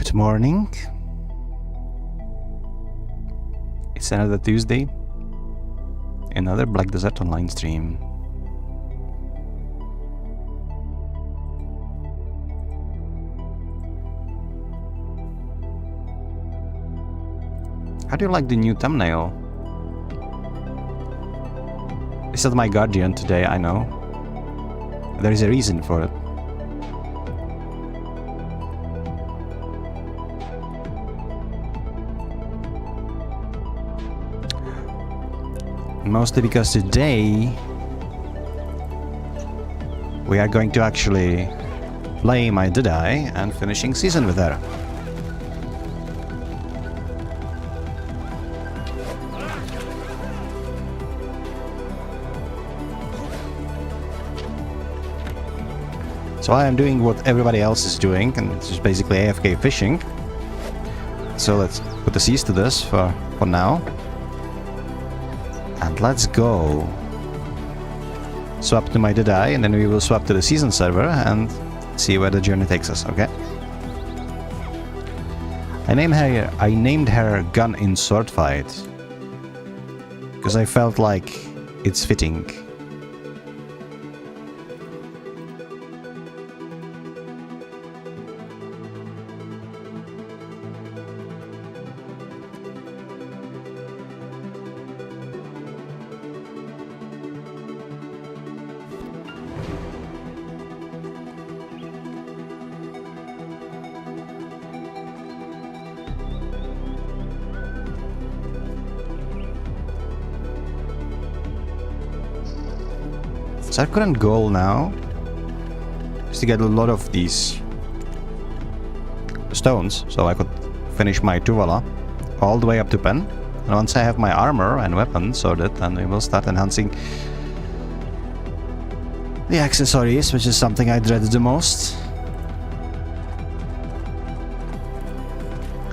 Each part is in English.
Good morning. It's another Tuesday. Another Black Desert Online stream. How do you like the new thumbnail? This is my guardian today, I know. There is a reason for it. Mostly because today we are going to actually play my Deadeye and finishing season with her. So I am doing what everybody else is doing, and it's just basically AFK fishing. So let's put a cease to this for now. And let's go. Swap to my Deadeye, and then we will swap to the season server and see where the journey takes us, okay? I named her Gun in Sword Fight because I felt like it's fitting. So our current goal now is to get a lot of these stones, so I could finish my Tuvala all the way up to pen. And once I have my armor and weapons sorted, then we will start enhancing the accessories, which is something I dread the most.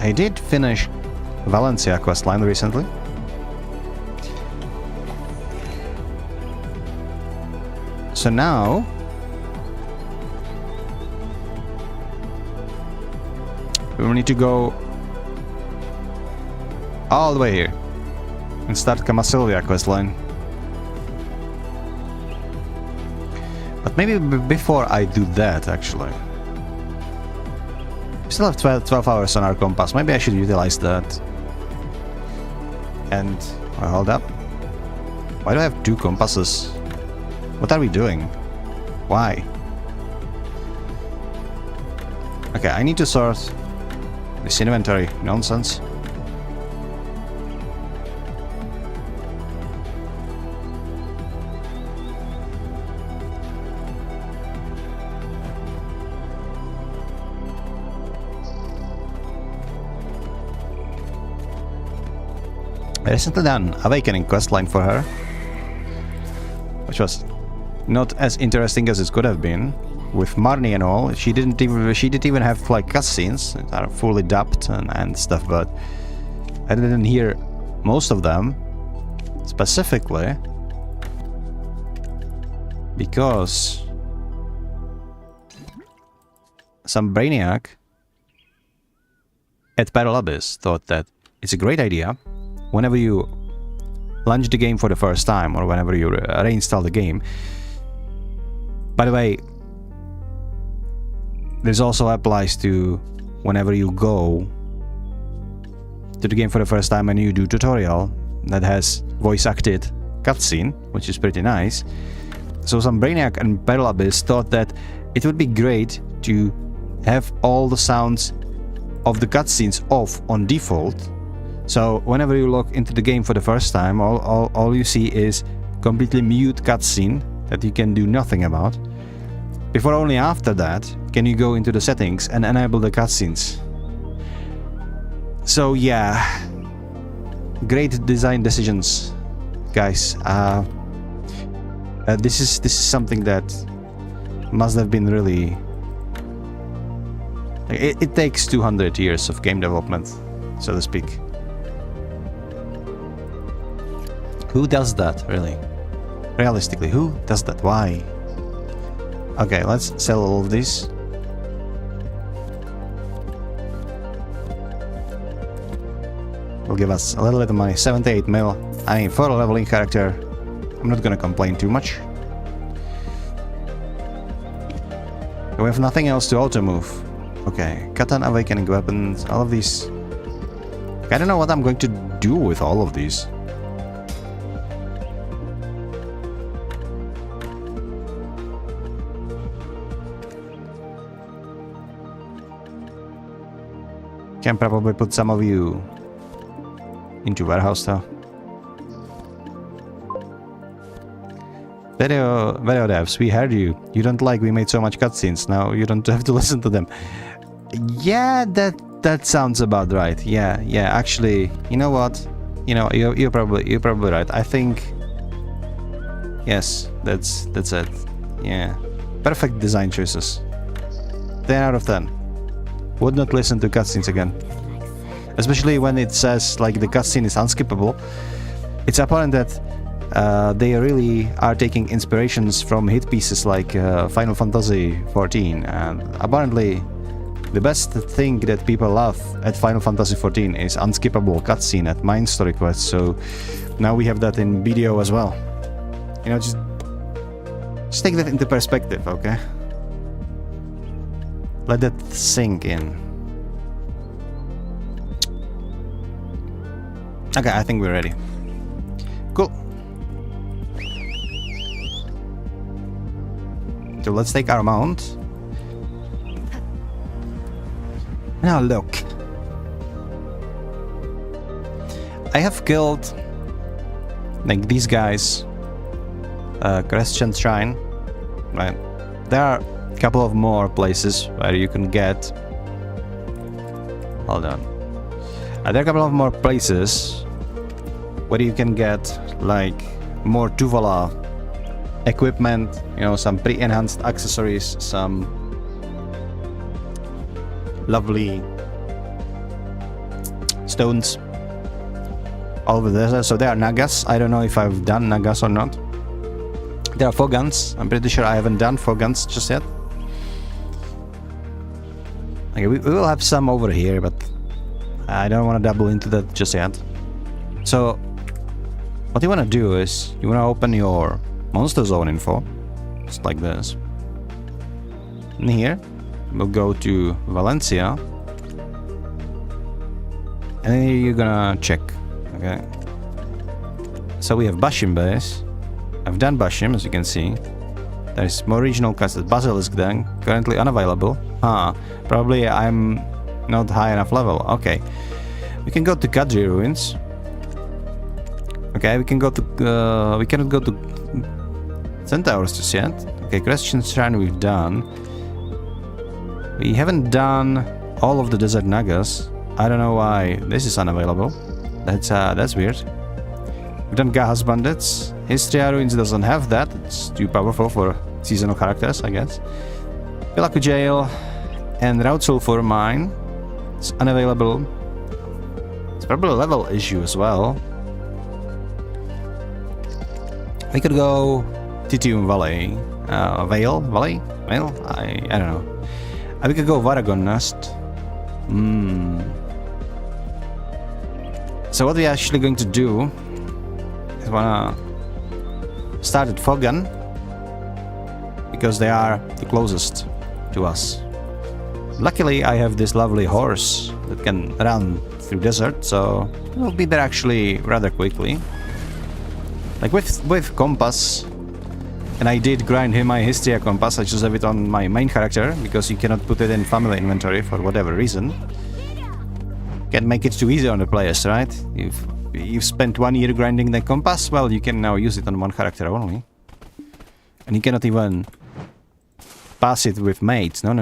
I did finish Valencia questline recently. So now we will need to go all the way here and start Camasilvia questline. But maybe before I do that, actually. We still have 12 hours on our compass. Maybe I should utilize that. And hold up. Why do I have two compasses? What are we doing? Why? Okay, I need to sort this inventory nonsense. I recently done Awakening questline for her, which was not as interesting as it could have been. With Marnie and all, she didn't even have like cutscenes that are fully dubbed and stuff, but I didn't hear most of them specifically because some brainiac at Battle Abyss thought that it's a great idea whenever you launch the game for the first time or whenever you reinstall the game. By the way, this also applies to whenever you go to the game for the first time and you do tutorial that has voice acted cutscene, which is pretty nice. So some brainiac and Battle Abyss thought that it would be great to have all the sounds of the cutscenes off on default. So whenever you log into the game for the first time, all you see is completely mute cutscene that you can do nothing about. Before only after that can you go into the settings and enable the cutscenes. So yeah, great design decisions, guys. This is something that must have been really. It takes 200 years of game development, so to speak. Who does that, really? Realistically, who does that? Why? Okay, let's sell all of this. will give us a little bit of money. 78 mil. I mean, for a leveling character, I'm not gonna complain too much. We have nothing else to auto-move. Okay, Katan Awakening Weapons, all of these. I don't know what I'm going to do with all of these. Can probably put some of you into warehouse though. Video devs, we heard you. You don't like we made so much cutscenes. Now you don't have to listen to them. Yeah, that sounds about right. Yeah. Actually, you know what? You know, you're probably right. I think yes, that's it. Yeah, perfect design choices. 10 out of 10. Would not listen to cutscenes again. Especially when it says like the cutscene is unskippable. It's apparent that they really are taking inspirations from hit pieces like Final Fantasy XIV, and apparently the best thing that people love at Final Fantasy XIV is unskippable cutscene at main story quests. So now we have that in BDO as well. You know, just take that into perspective, okay? Let that sink in. Okay, I think we're ready. Cool. So let's take our mount. Now look. I have killed like these guys. Crescent Shrine. Right. There are a couple of more places where you can get. Hold on. There are a couple of more places where you can get like more Tuvala equipment, you know, some pre-enhanced accessories, some lovely stones all over there. So there are Nagas. I don't know if I've done Nagas or not. There are Fogans. I'm pretty sure I haven't done Fogans just yet. Okay, we will have some over here, but I don't want to double into that just yet. So what you want to do is you want to open your monster zone info, just like this. And here we'll go to Valencia, and then you're gonna check. Okay, so we have Bashim base. I've done Bashim, as you can see. There's more regional classes. Basilisk then, currently unavailable. Probably I'm not high enough level. Okay, we can go to Kadri ruins. Okay, we can go to we cannot go to Centaurs just yet. Okay, Crescent Shrine we've done. We haven't done all of the Desert Nagas. I don't know why this is unavailable. That's weird. We've done Gahas Bandits. Histria Ruins doesn't have that. It's too powerful for seasonal characters, I guess. Pilaku Jail and Route Sulfur Mine. It's unavailable. It's probably a level issue as well. We could go Titium Valley. Vale? I don't know. We could go Varagon Nest. So what we're actually going to do is wanna start at Fogan, because they are the closest to us. Luckily I have this lovely horse that can run through desert, so we'll be there actually rather quickly. Like with Compass, and I did grind him my Histria Compass. I just have it on my main character because you cannot put it in family inventory for whatever reason. Can't make it too easy on the players, right? If you've spent 1 year grinding the Compass, well, you can now use it on one character only. And you cannot even pass it with mates. No.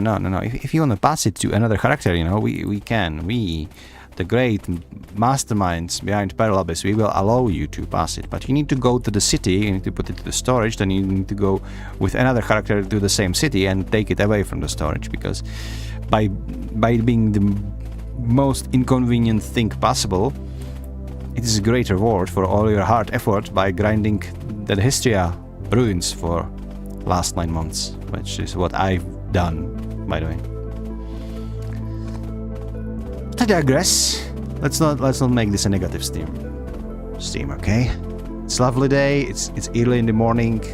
If you want to pass it to another character, you know, we can. We, the great masterminds behind Peril Abyss, we will allow you to pass it. But you need to go to the city, you need to put it to the storage, then you need to go with another character to the same city and take it away from the storage, because by being the most inconvenient thing possible, it is a great reward for all your hard effort by grinding the Histria ruins for last 9 months, which is what I've done, by the way. I digress. let's not make this a negative stream, okay? It's a lovely day, it's early in the morning,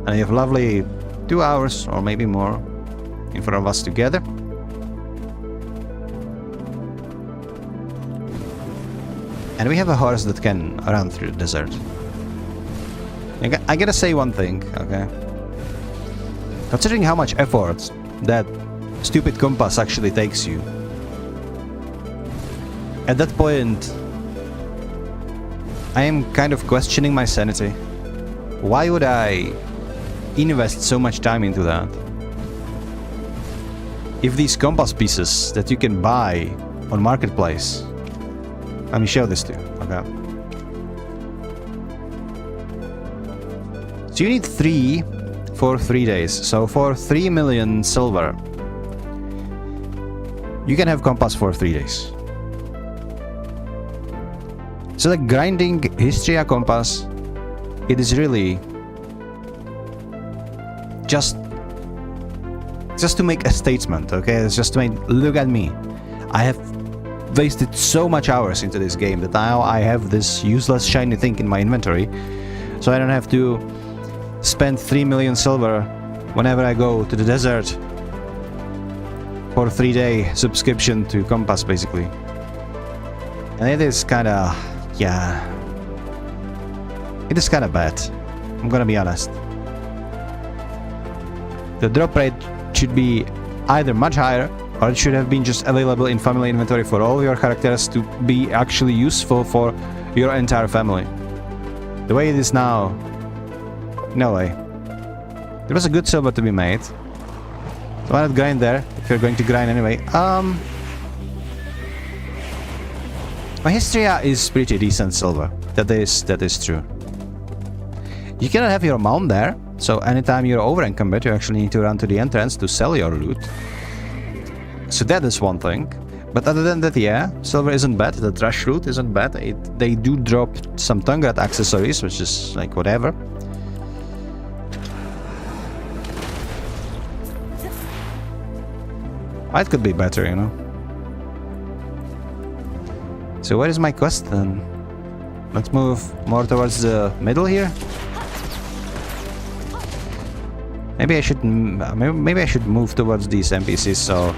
and we have lovely 2 hours or maybe more in front of us together. And we have a horse that can run through the desert. I gotta say one thing, okay? Considering how much effort that stupid compass actually takes you, at that point, I am kind of questioning my sanity. Why would I invest so much time into that? If these compass pieces that you can buy on Marketplace... Let me show this to you, okay? So you need 3 for 3 days. So for 3 million silver, you can have compass for 3 days. So the grinding Histria compass, it is really just to make a statement, okay? It's just to make, look at me. I have wasted so much hours into this game that now I have this useless shiny thing in my inventory, so I don't have to spend 3 million silver whenever I go to the desert for a 3-day subscription to compass, basically. And it is kinda... yeah... it is kinda bad. I'm gonna be honest. The drop rate should be either much higher, or it should have been just available in family inventory for all your characters to be actually useful for your entire family. The way it is now, no way. There was a good silver to be made. So why not grind there, if you're going to grind anyway. My Histria is pretty decent silver. That is true. You cannot have your mount there, so anytime you're over encumbered, you actually need to run to the entrance to sell your loot. So that is one thing. But other than that, yeah, silver isn't bad. The trash loot isn't bad. They do drop some Tungrat accessories, which is like whatever. It could be better, you know. So where is my quest then? Let's move more towards the middle here. Maybe I should move towards these NPCs. So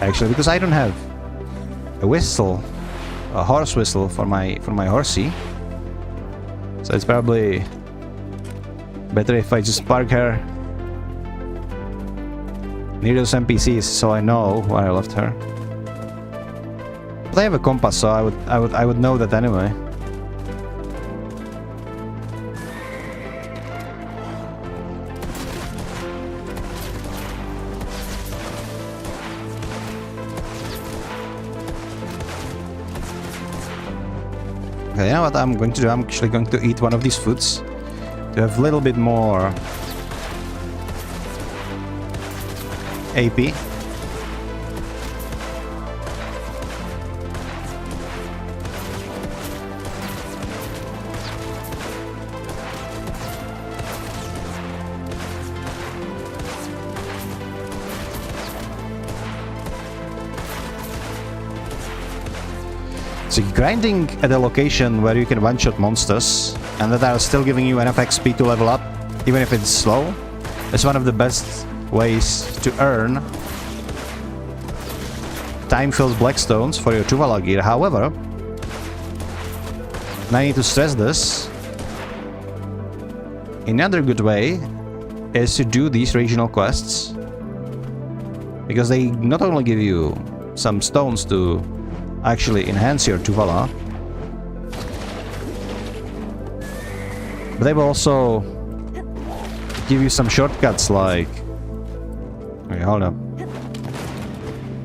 actually, because I don't have a whistle, a horse whistle for my horsey, so it's probably better if I just park her near those NPCs, so I know where I left her. But I have a compass, so I would know that anyway. Okay, you know what I'm going to do? I'm actually going to eat one of these foods to have a little bit more AP. So grinding at a location where you can one-shot monsters and that are still giving you enough XP to level up, even if it's slow, is one of the best ways to earn time-filled blackstones for your Tuvala gear. However, and I need to stress this, another good way is to do these regional quests, because they not only give you some stones to actually enhance your Tuvala, but they will also give you some shortcuts like... Okay, hold up.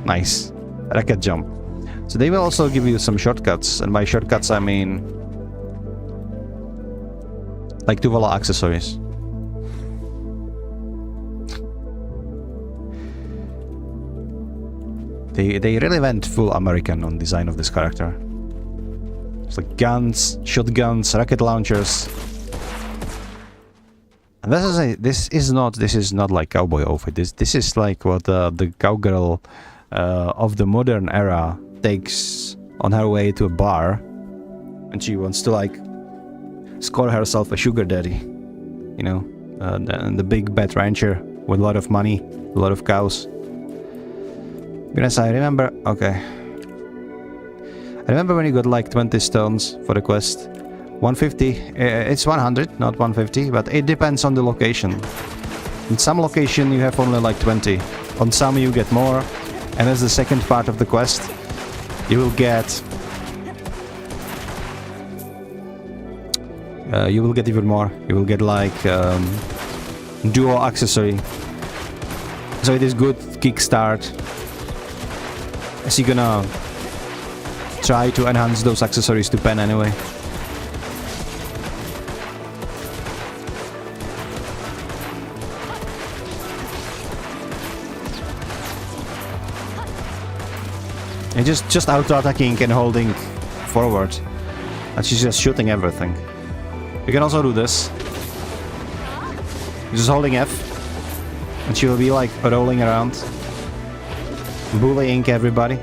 Nice. Rocket jump. So they will also give you some shortcuts, and by shortcuts I mean like Tuvala accessories. They really went full American on design of this character. It's like guns, shotguns, rocket launchers. And this is not like cowboy outfit. This is like what the cowgirl of the modern era takes on her way to a bar, and she wants to like score herself a sugar daddy, you know, the big bad rancher with a lot of money, a lot of cows. Because I remember, okay, I remember when you got like 20 stones for the quest. 150, it's 100, not 150, but it depends on the location. In some location you have only like 20, on some you get more, and as the second part of the quest, you will get even more. You will get like dual accessory. So it is good kickstart. As you're gonna try to enhance those accessories to pen anyway. And just auto-attacking and holding forward. And she's just shooting everything. You can also do this. Just holding F. And she will be like rolling around. Bullying everybody.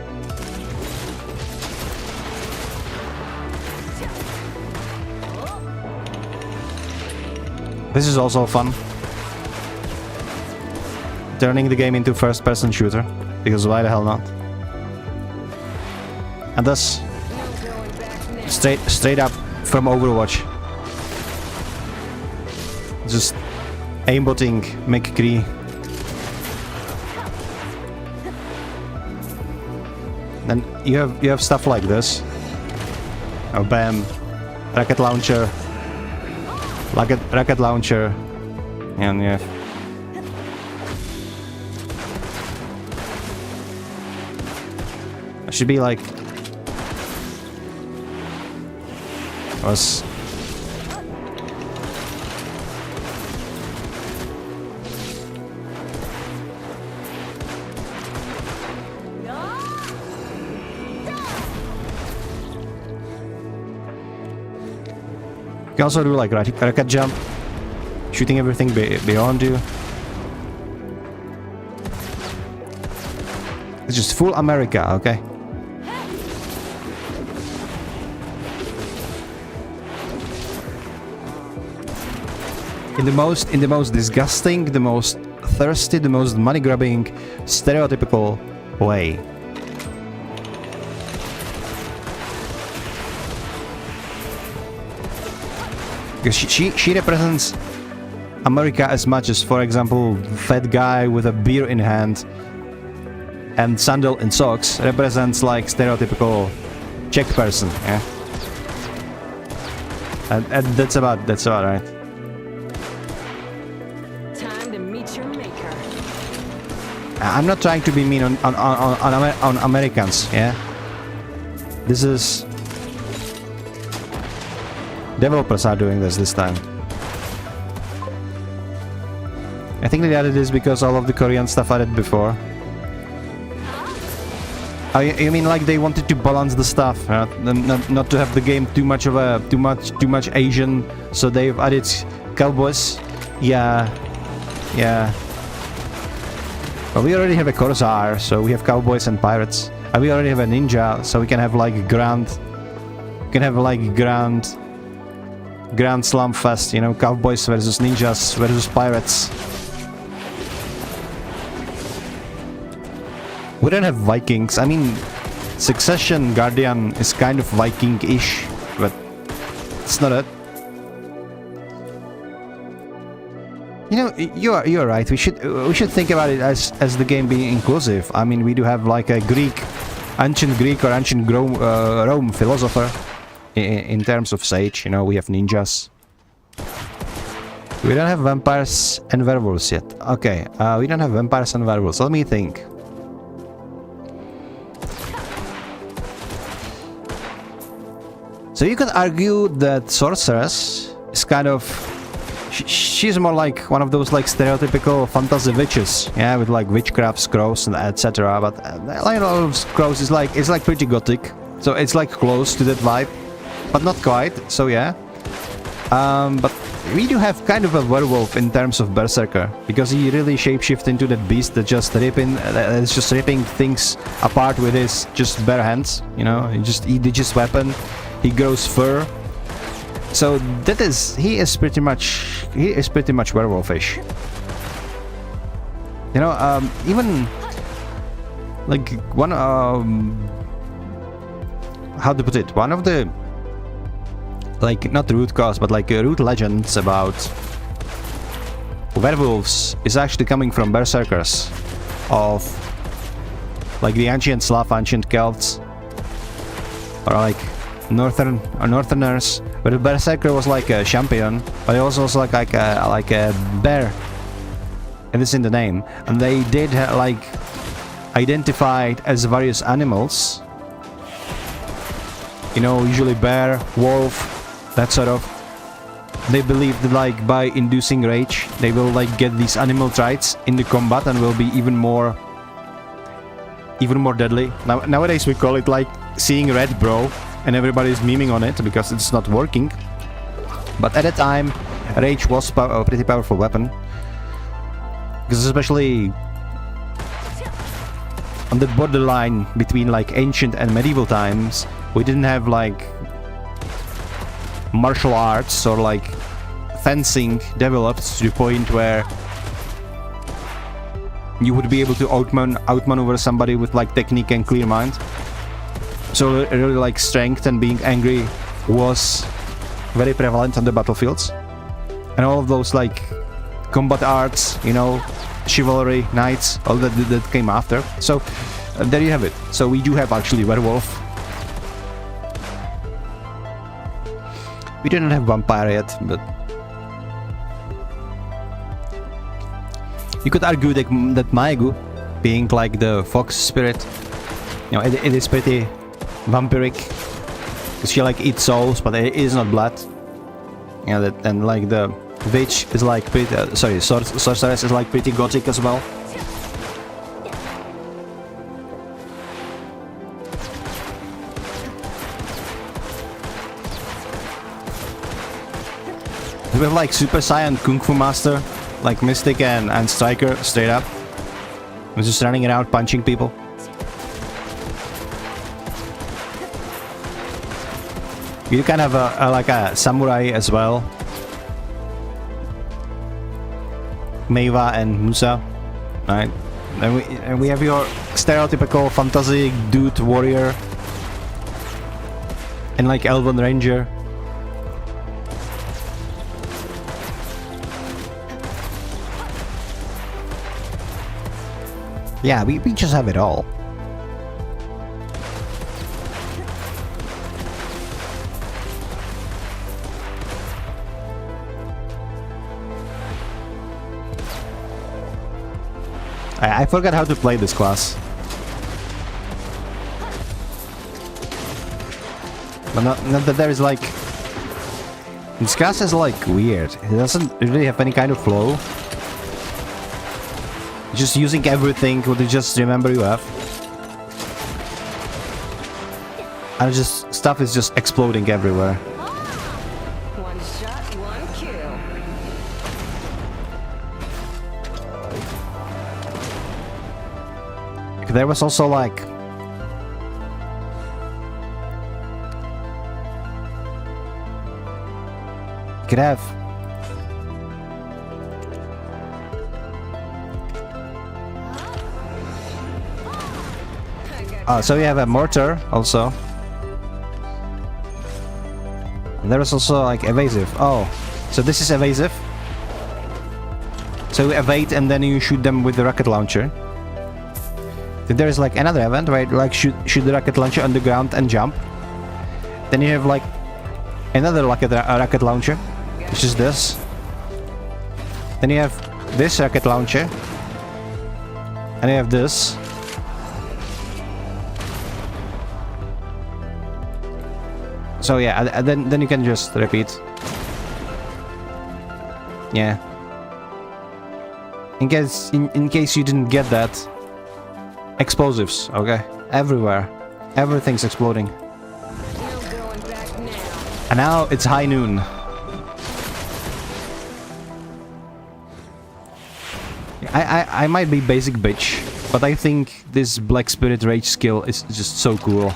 This is also fun. Turning the game into first-person shooter. Because why the hell not? And thus, straight up from Overwatch. Just aimbotting McCree. Then you have stuff like this. Oh, bam, rocket launcher, rocket launcher, and yeah. I should be like. Was you can also do like rocket jump, shooting everything beyond you. It's just full America, okay? In the most disgusting, the most thirsty, the most money-grabbing, stereotypical way. Because she represents America as much as, for example, fat guy with a beer in hand and sandal and socks represents like stereotypical Czech person, yeah. And that's about right. I'm not trying to be mean on Americans, yeah? This is... Developers are doing this time. I think they added this because all of the Korean stuff I did before. Oh, you mean like they wanted to balance the stuff, not to have the game too much Asian, so they've added cowboys. Yeah. But we already have a Corsair, so we have cowboys and pirates. And we already have a ninja, so we can have like grand slam fest, you know, cowboys versus ninjas versus pirates. We don't have Vikings. I mean, Succession Guardian is kind of Viking-ish, but it's not it. You know, you're right. We should think about it as the game being inclusive. I mean, we do have like a ancient Greek or ancient Rome philosopher in terms of sage. You know, we have ninjas. We don't have vampires and werewolves yet. Okay, we don't have vampires and werewolves. Let me think. So you could argue that sorceress is kind of... She's more like one of those like stereotypical fantasy witches, yeah, with like witchcraft, scrolls, and etc. But like a lot of scrolls is like pretty gothic, so it's like close to that vibe, but not quite. So yeah, but we do have kind of a werewolf in terms of berserker, because he really shapeshifts into that beast that just ripping things apart with his just bare hands. You know, he ditches weapon, he grows fur. So he is pretty much werewolfish. You know, even like one how to put it, one of the, like, not root cause, but like root legends about werewolves is actually coming from berserkers of like the ancient Slav, ancient Celts, or like Northerners. But the berserker was like a champion, but it also was like a bear, and it's in the name. And they did like identified as various animals. You know, usually bear, wolf, that sort of. They believe that like by inducing rage, they will like get these animal traits in the combat and will be even more deadly. Nowadays we call it like seeing red, bro, and everybody's memeing on it because it's not working. But at the time, rage was a pretty powerful weapon, because especially on the borderline between like ancient and medieval times, we didn't have like martial arts or like fencing developed to the point where you would be able to outmaneuver somebody with like technique and clear mind. So really like strength and being angry was very prevalent on the battlefields, and all of those like combat arts, you know, chivalry, knights, all that came after. So there you have it. So we do have actually werewolf. We didn't have vampire yet, but you could argue that Maegu, being like the fox spirit, you know, it is pretty vampiric, because she like eats souls, but it is not blood. You know, and like the witch is like pretty, sorceress is like pretty gothic as well. We have like Super Saiyan Kung Fu Master, like Mystic and Striker, straight up. We're just running around punching people. You can have like a samurai as well. Meiwa and Musa, right? And we have your stereotypical fantasy dude warrior. And like Elven Ranger. Yeah, we just have it all. I forgot how to play this class. But not that there is like... This class is like weird. It doesn't really have any kind of flow. Just using everything what you just remember you have. And just stuff is just exploding everywhere. One shot, one kill. There was also like you could have so we have a mortar also. And there is also like evasive. Oh, so this is evasive. So you evade and then you shoot them with the rocket launcher. Then there is like another event where you like shoot the rocket launcher on the ground and jump. Then you have like another rocket launcher, which is this. Then you have this rocket launcher. And you have this. So yeah, then you can just repeat. Yeah. In case you didn't get that, explosives, okay? Everywhere. Everything's exploding. No going back now. And now it's high noon. I might be basic bitch, but I think this Black Spirit Rage skill is just so cool.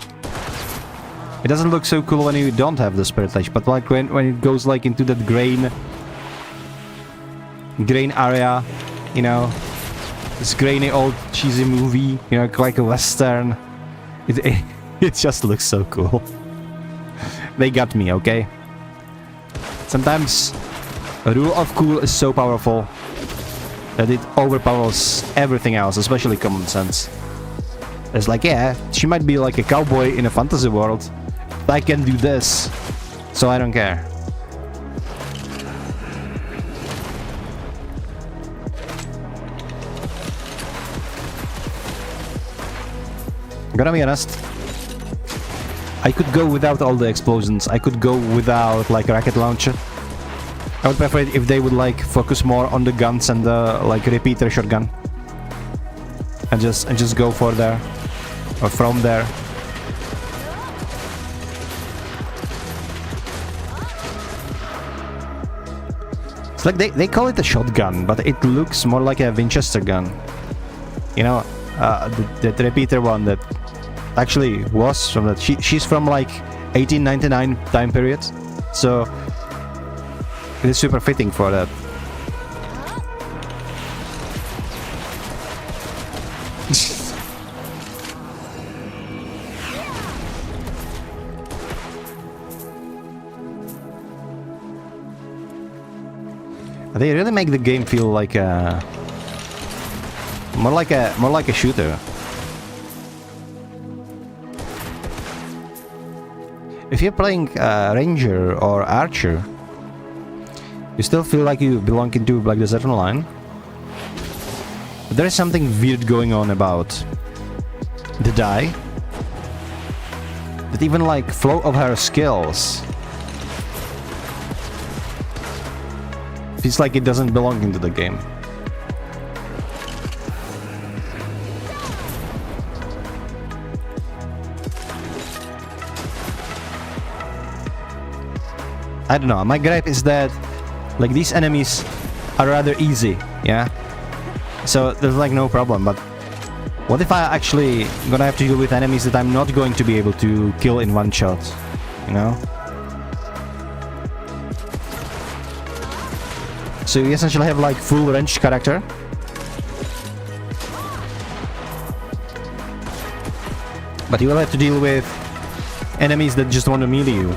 It doesn't look so cool when you don't have the Spirit Rage, but like when it goes like into that grain area, you know, this grainy old cheesy movie, you know, like a western. It just looks so cool. They got me, okay? Sometimes a rule of cool is so powerful that it overpowers everything else, especially common sense. It's like, yeah, she might be like a cowboy in a fantasy world, but I can do this, so I don't care. Gonna be honest, I could go without all the explosions. I could go without like a rocket launcher. I would prefer it if they would like focus more on the guns and the like repeater shotgun, and just go for there or from there. It's like they call it a shotgun, but it looks more like a Winchester gun. You know, the repeater one that actually was from that. She's from like 1899 time period, so it is super fitting for that. They really make the game feel like a more like a shooter. If you're playing Ranger or Archer, you still feel like you belong into like the Desert Line. But there is something weird going on about Deadeye. That even like flow of her skills feels like it doesn't belong into the game. I don't know, my gripe is that like these enemies are rather easy, yeah? So there's like no problem, but what if I actually gonna have to deal with enemies that I'm not going to be able to kill in one shot, you know? So you essentially have like full ranged character. But you will have to deal with enemies that just want to melee you.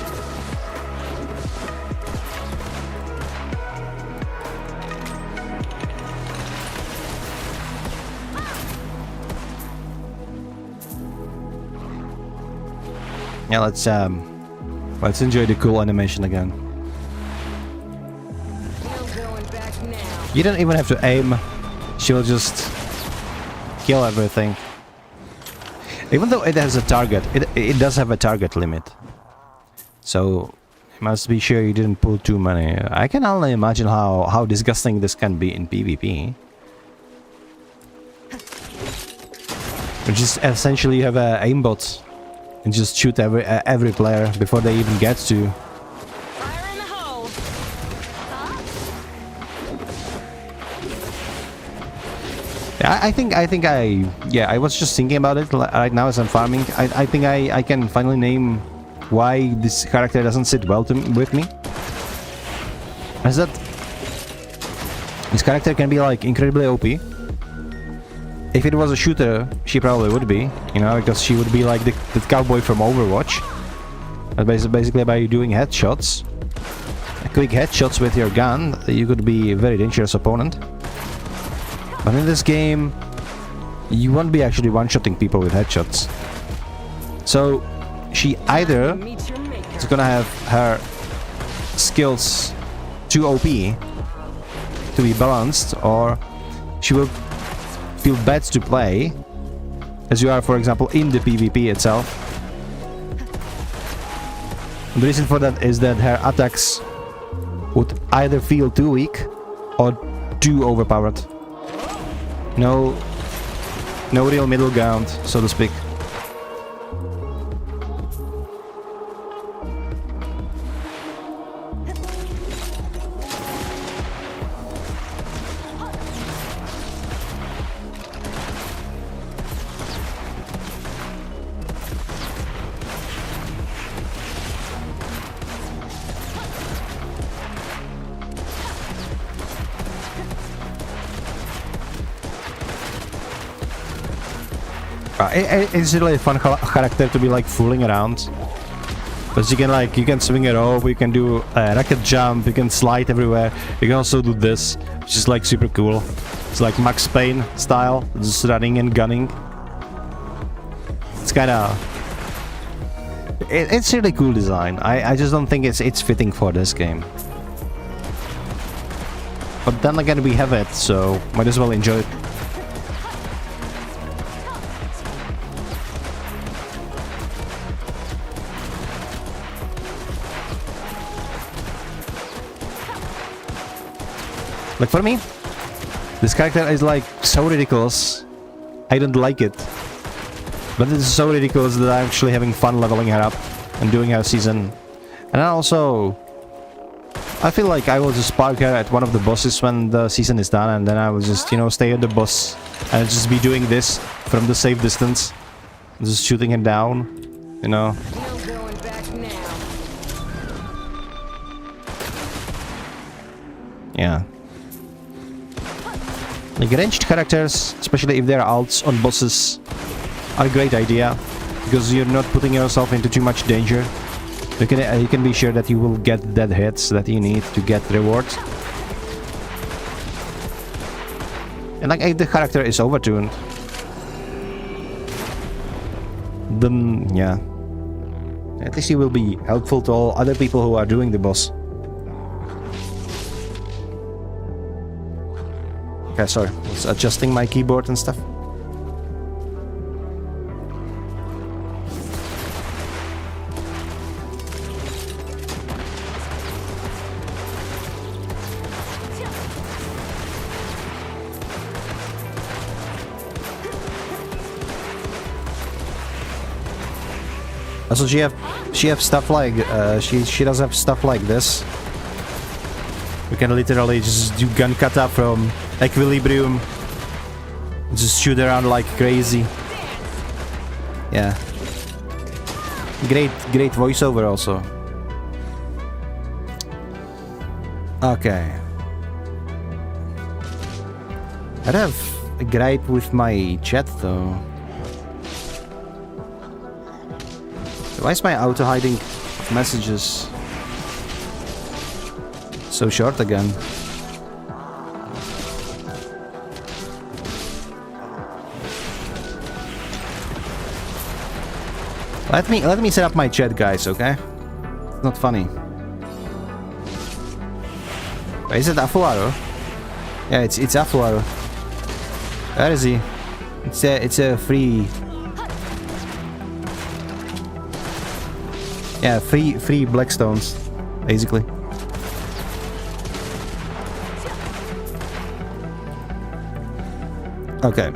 Yeah, let's enjoy the cool animation again. You don't even have to aim. She'll just kill everything. Even though it has a target, it does have a target limit. So you must be sure you didn't pull too many. I can only imagine how disgusting this can be in PvP. You just essentially have a aimbot and just shoot every player before they even get to. Fire in the hole. Yeah, I was just thinking about it right now as I'm farming. I think I can finally name why this character doesn't sit well with me. Is that this character can be like incredibly OP. If it was a shooter, she probably would be, you know, because she would be like the cowboy from Overwatch. But basically by doing headshots, quick headshots with your gun, you could be a very dangerous opponent. But in this game, you won't be actually one-shotting people with headshots. So she either is gonna have her skills too OP to be balanced, or she will feel bad to play, as you are, for example, in the PvP itself. The reason for that is that her attacks would either feel too weak or too overpowered. No real middle ground, so to speak. It's really a fun character to be like fooling around. Because you can swing a rope, you can do a rocket jump, you can slide everywhere. You can also do this, which is like super cool. It's like Max Payne style, just running and gunning. It's kind of... It's really cool design. I just don't think it's fitting for this game. But then again, we have it, so might as well enjoy it. Like for me, this character is like so ridiculous. I don't like it. But it's so ridiculous that I'm actually having fun leveling her up and doing her season. And also, I feel like I will just park her at one of the bosses when the season is done, and then I will just, you know, stay at the boss and just be doing this from the safe distance. Just shooting her down, you know. No going back now. Yeah. Like ranged characters, especially if they're alts on bosses, are a great idea, because you're not putting yourself into too much danger. You can be sure that you will get dead hits that you need to get rewards. And like if the character is overtuned, then yeah, at least he will be helpful to all other people who are doing the boss. Okay, sorry, I was adjusting my keyboard and stuff. Also, she have stuff like she does have stuff like this. We can literally just do gun kata from equilibrium, just shoot around like crazy. Yeah, great voiceover also. Okay, I have a gripe with my chat though. Why is my auto hiding messages so short again? Let me set up my chat, guys, okay? It's not funny. Is it Afuaro? Yeah, it's Afuaro. Where is he? It's a free. Yeah, free Blackstones, basically. Okay.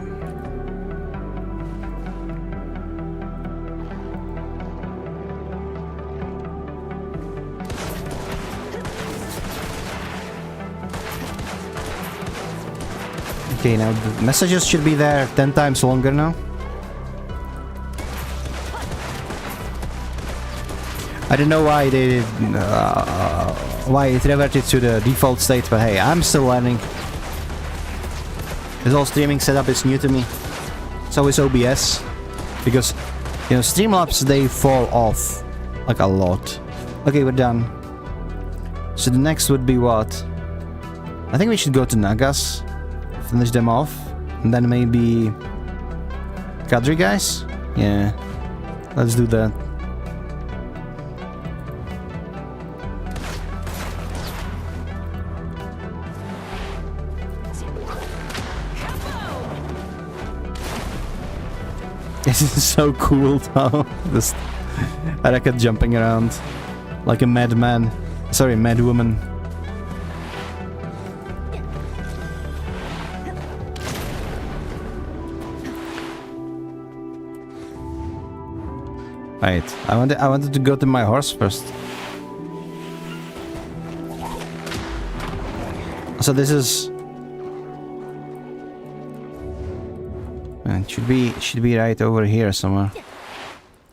Okay, now the messages should be there 10 times longer now. I don't know why they why it reverted to the default state, but hey, I'm still learning. This whole streaming setup is new to me. So is OBS, because you know Streamlabs they fall off like a lot. Okay, we're done. So the next would be what? I think we should go to Nagas, finish them off, and then maybe Kadri guys. Yeah, let's do that. This is so cool though. This Araka jumping around like a madman. Sorry, mad woman. Right, I wanted to go to my horse first. So this is. It should be right over here somewhere.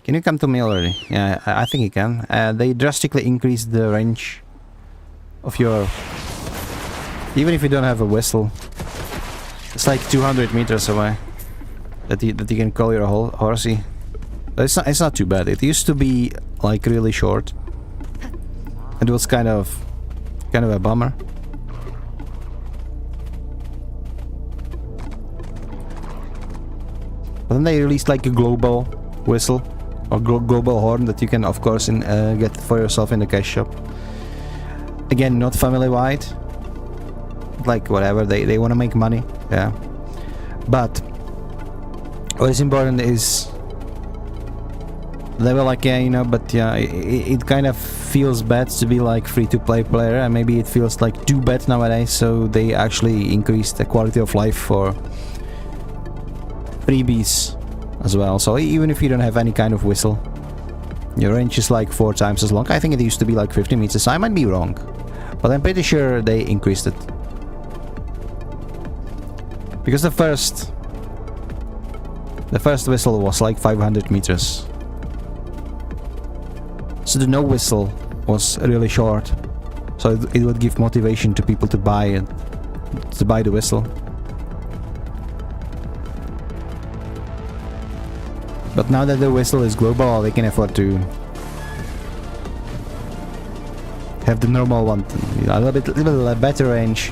Can you come to me already? Yeah, I think you can. They drastically increase the range of your... Even if you don't have a whistle. It's like 200 meters away. that you can call your horsey. But it's not too bad. It used to be like really short. It was kind of a bummer. But then they released like a global whistle or global horn that you can of course get for yourself in the cash shop. Again, not family wide. Like whatever, they want to make money, yeah. But what is important is they were like, yeah, you know, but yeah, it kind of feels bad to be like free-to-play player, and maybe it feels like too bad nowadays, so they actually increased the quality of life for freebies as well. So even if you don't have any kind of whistle, your range is like 4 times as long. I think it used to be like 50 meters. I might be wrong, but I'm pretty sure they increased it. Because the first whistle was like 500 meters. So the no whistle was really short. So it would give motivation to people to buy it, to buy the whistle. But now that the whistle is global, they can afford to have the normal one, you know, a little bit better range.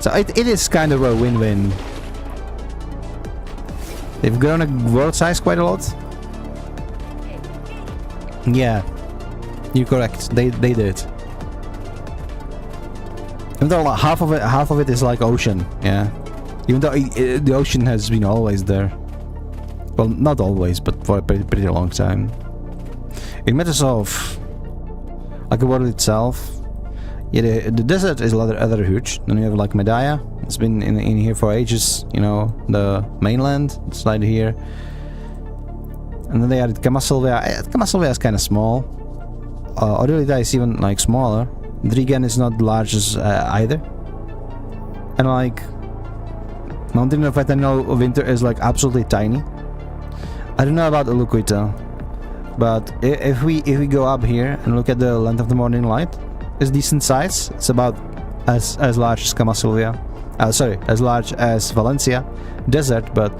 So it is kind of a win-win. They've grown a world size quite a lot. Yeah, you're correct. They did. Even though like half of it is like ocean. Yeah, even though the ocean has been always there. Well, not always, but for a pretty long time. In matters of like the world itself, yeah, the desert is rather huge. Then you have like Medaya. It's been in here for ages. You know, the mainland. It's right here. And then they added Kamasilvia. Kamasilvia is kind of small. Odilita is even like smaller. Drigan is not large as either. And like Mountain of Eternal Winter is like absolutely tiny. I don't know about Uluquita, but if we go up here and look at the Land of the Morning Light, it's decent size. It's about as large as Kamasilvia. Sorry, as large as Valencia Desert, but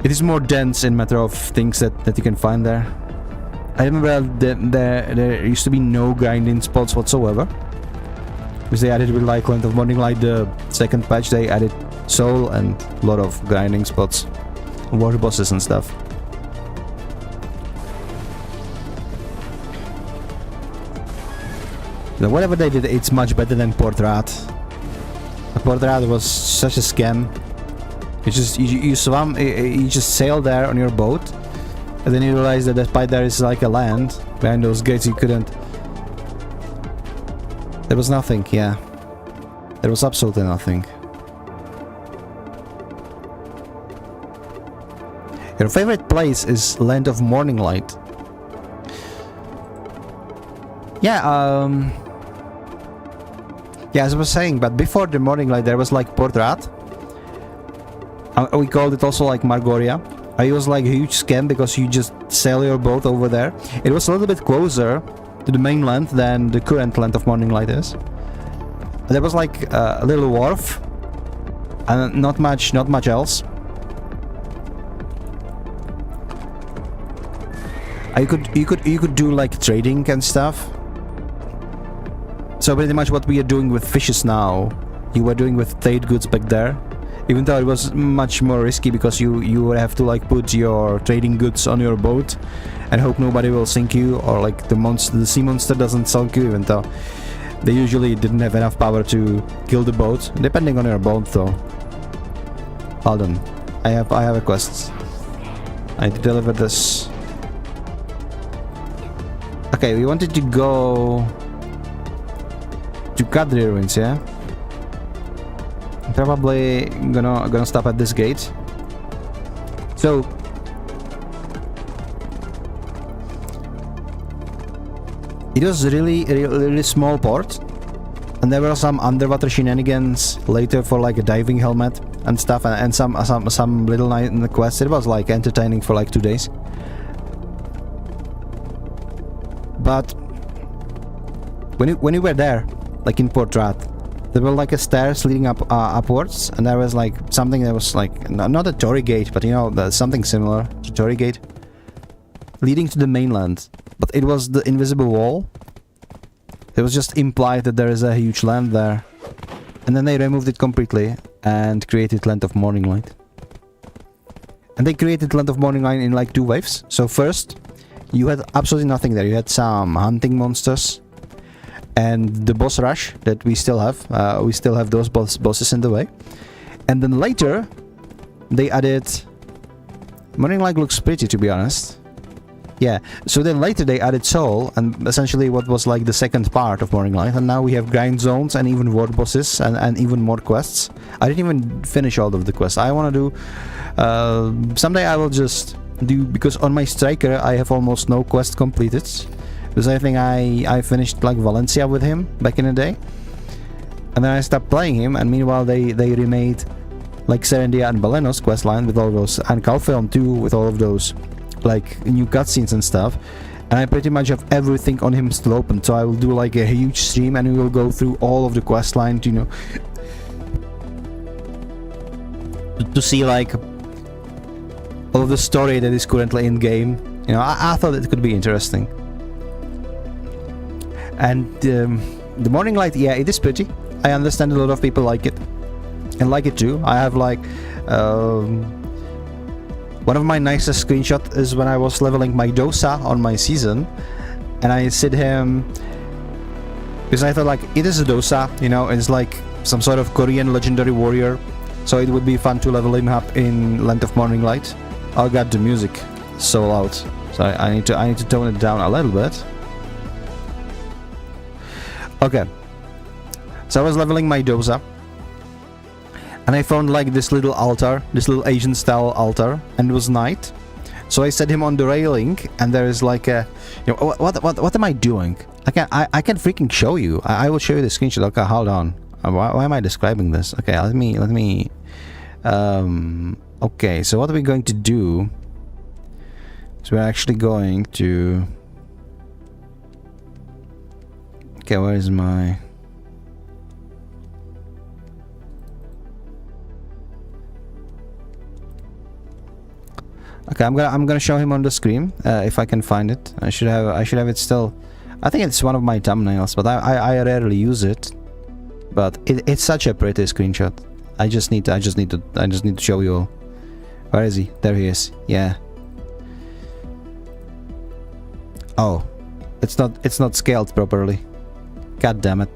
it is more dense in matter of things that you can find there. I remember that there used to be no grinding spots whatsoever, because they added with like Land of Morning Light, the second patch. They added soul and a lot of grinding spots, water bosses and stuff. So whatever they did, it's much better than Portrat. Portrat was such a scam. You swam, you just sail there on your boat, and then you realize that despite there is like a land behind those gates, you couldn't. There was nothing, yeah. There was absolutely nothing. Your favorite place is Land of Morning Light. Yeah, yeah, as I was saying, but before the Morning Light there was like Portrat. We called it also like Margoria. It was like a huge scam because you just sail your boat over there. It was a little bit closer to the mainland than the current Land of Morning Light is. There was like a little wharf and not much else. You could do like trading and stuff. So pretty much what we are doing with fishes now, you were doing with trade goods back there. Even though it was much more risky because you would have to like put your trading goods on your boat and hope nobody will sink you, or like the sea monster doesn't sink you, even though they usually didn't have enough power to kill the boat, depending on your boat though. Hold on, I have a quest. I need to deliver this. Okay, we wanted to go to Kadri ruins, yeah? Probably gonna stop at this gate. So it was really small port, and there were some underwater shenanigans later for like a diving helmet and stuff, and some little night in the quest. It was like entertaining for like 2 days. But when you were there, like in Portrat, there were like a stairs leading up upwards, and there was like something that was like not a Torii gate, but you know, something similar to Torii gate, leading to the mainland. But it was the invisible wall. It was just implied that there is a huge land there, and then they removed it completely and created Land of Morning Light. And they created Land of Morning Light in like 2 waves. So first, you had absolutely nothing there. You had some hunting monsters and the boss rush that we still have. We still have those bosses in the way. And then later, they added... Morning Light looks pretty, to be honest. Yeah, so then later they added Soul, and essentially what was like the second part of Morning Light. And now we have grind zones and even war bosses and even more quests. I didn't even finish all of the quests. I want to do... someday I will just do... Because on my Striker I have almost no quest completed. Because I think I finished like Valencia with him back in the day. And then I stopped playing him, and meanwhile they remade like Serendia and Balenos questline with all those, and Calpheon too with all of those like new cutscenes and stuff. And I pretty much have everything on him still open, so I will do like a huge stream and we will go through all of the questline, you know, to see like all of the story that is currently in game. You know, I thought it could be interesting. And the Morning Light, yeah, it is pretty. I understand a lot of people like it and like it too. I have like one of my nicest screenshots is when I was leveling my Dosa on my season, and I said him because I thought like it is a Dosa, you know, it's like some sort of Korean legendary warrior, so it would be fun to level him up in Land of Morning Light. Oh god, the music so loud, so I need to tone it down a little bit. Okay, so I was leveling my Dosa, and I found like this little altar, this little Asian style altar, and it was night. So I set him on the railing, and there is like a, you know, what am I doing? I can freaking show you. I will show you the screenshot. Okay, hold on. Why am I describing this? Okay, let me. Okay, so what are we going to do? So we're actually going to. Okay, where is my? Okay, I'm gonna show him on the screen if I can find it. I should have it still. I think it's one of my thumbnails, but I rarely use it. But it's such a pretty screenshot. I just need to show you all. Where is he? There he is. Yeah. Oh, it's not scaled properly. God damn it.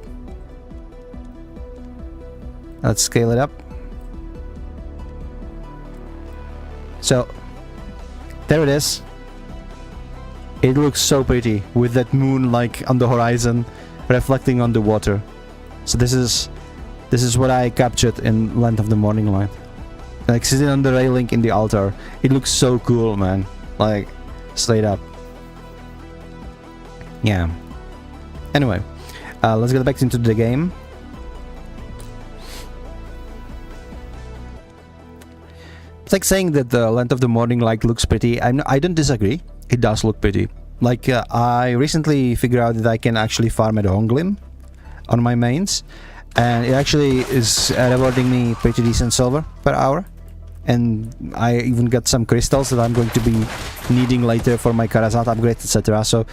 Let's scale it up. So there it is. It looks so pretty with that moon like on the horizon reflecting on the water. So this is what I captured in Land of the Morning Light. Like sitting on the railing in the altar. It looks so cool, man. Like straight up. Yeah. Anyway, let's get back into the game. It's like saying that the Land of the Morning Light looks pretty. I don't disagree. It does look pretty. Like I recently figured out that I can actually farm at Honglim on my mains, and it actually is rewarding me pretty decent silver per hour. And I even got some crystals that I'm going to be needing later for my Karazat upgrade, etc. So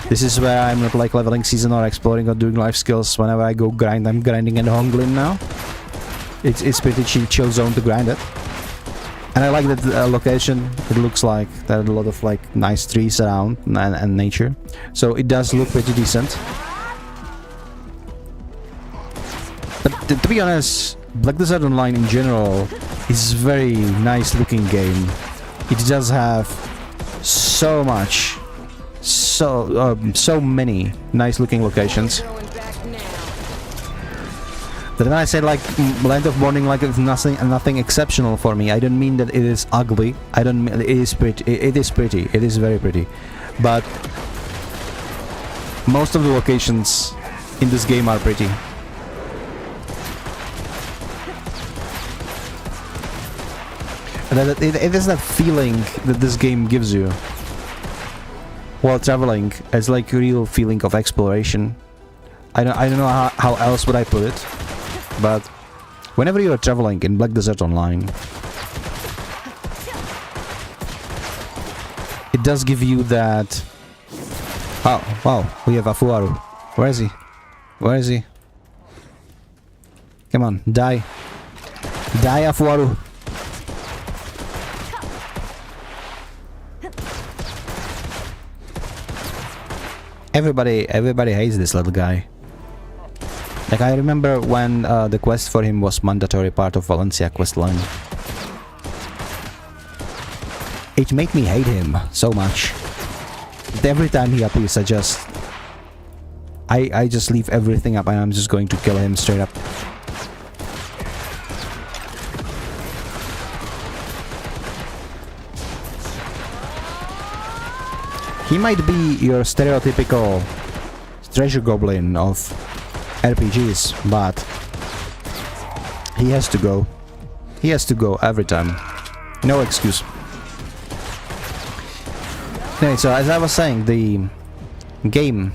this is where I'm not like leveling season or exploring or doing life skills. Whenever I go grind, I'm grinding at Honglim now. It's pretty chill zone to grind it. And I like that location. It looks like there are a lot of like nice trees around and nature. So it does look pretty decent. But to be honest, Black Desert Online in general is a very nice looking game. It does have so many nice looking locations. But when I say like Land of Morning Light is nothing exceptional for me, I don't mean that it is ugly. I don't mean it is pretty. It is pretty. It is very pretty. But most of the locations in this game are pretty. And it is that feeling that this game gives you while traveling. It's like a real feeling of exploration. I don't know how else would I put it. but whenever you are traveling in Black Desert Online, it does give you that... Oh, wow, we have Afuaru. Where is he? Where is he? Come on, die. Die, Afuaru. Everybody hates this little guy. Like, I remember when the quest for him was mandatory part of Valencia questline. It made me hate him so much. But every time he appears, I just leave everything up and I'm just going to kill him straight up. He might be your stereotypical treasure goblin of RPGs, but he has to go. He has to go every time. No excuse. Anyway, so as I was saying, the game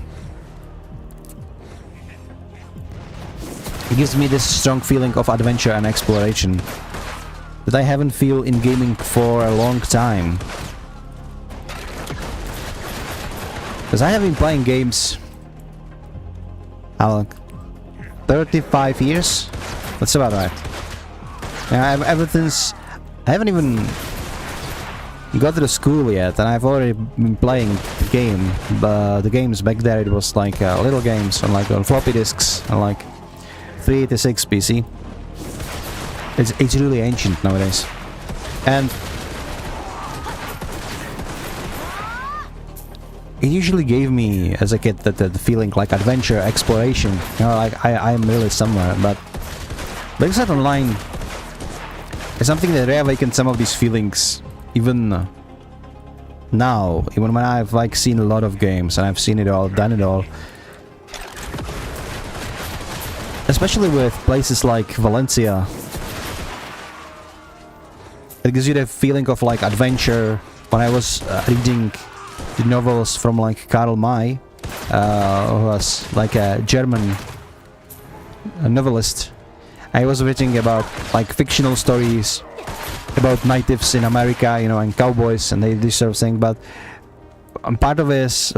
gives me this strong feeling of adventure and exploration that I haven't feel in gaming for a long time. Because I have been playing games, how long? 35 years? That's about right. Yeah, I haven't even got to the school yet, and I've already been playing the game. But the games back there, it was like little games on floppy disks on like 386 PC. It's really ancient nowadays, and it usually gave me, as a kid, that feeling like adventure, exploration. You know, like I'm really somewhere. But Black Desert Online is something that reawakens some of these feelings, even now. Even when I've like seen a lot of games and I've seen it all, done it all. Especially with places like Valencia, it gives you the feeling of like adventure. When I was reading the novels from like Karl May, who was like a German novelist. I was reading about like fictional stories about natives in America, you know, and cowboys, and this sort of thing. But part of this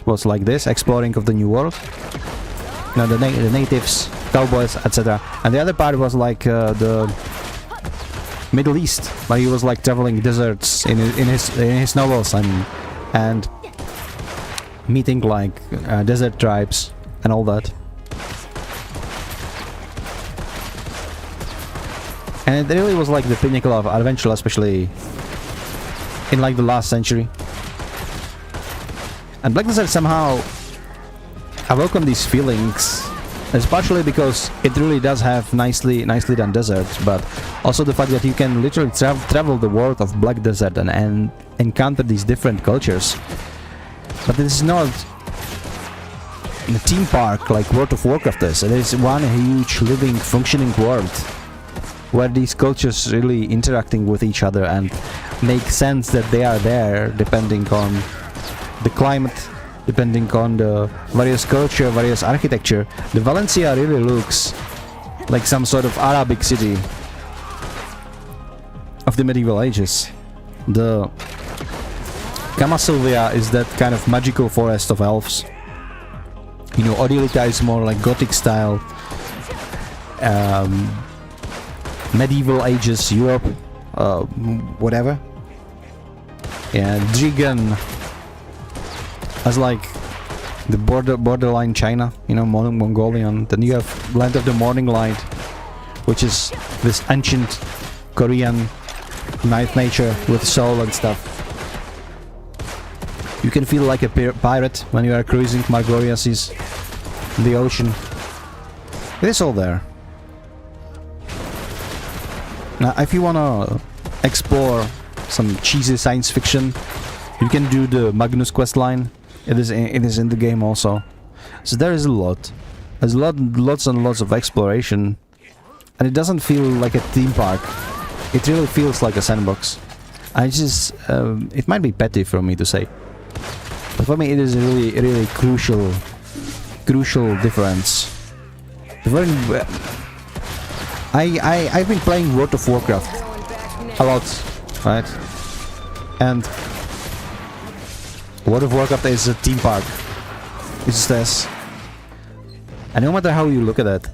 was like this, exploring of the New World. You know, the natives, cowboys, etc. And the other part was like the Middle East, where he was like traveling deserts in his novels and meeting like desert tribes and all that. And it really was like the pinnacle of adventure, especially in like the last century. And Black Desert somehow awoken these feelings. It's partially because it really does have nicely done deserts, but also the fact that you can literally travel the world of Black Desert and encounter these different cultures. But this is not a theme park like World of Warcraft is. It is one huge living, functioning world where these cultures really interacting with each other and make sense that they are there depending on the climate, depending on the various culture, various architecture. The Valencia really looks like some sort of Arabic city of the medieval ages. The Cama Sylvia is that kind of magical forest of elves. You know, Odilita is more like Gothic style, medieval ages Europe, whatever. Yeah, Drigan as like the borderline China, you know, Mongolian. Then you have Land of the Morning Light, which is this ancient Korean night nature with soul and stuff. You can feel like a pirate when you are cruising Margoria seas in the ocean. It is all there. Now, if you wanna explore some cheesy science fiction, you can do the Magnus quest line. It is in the game also. So there is a lot. There's lots and lots of exploration, and it doesn't feel like a theme park. It really feels like a sandbox. It might be petty for me to say, but for me it is a really crucial difference. I've been playing World of Warcraft Going back now. a lot, right? And World of Warcraft is a theme park. It just is. And no matter how you look at it,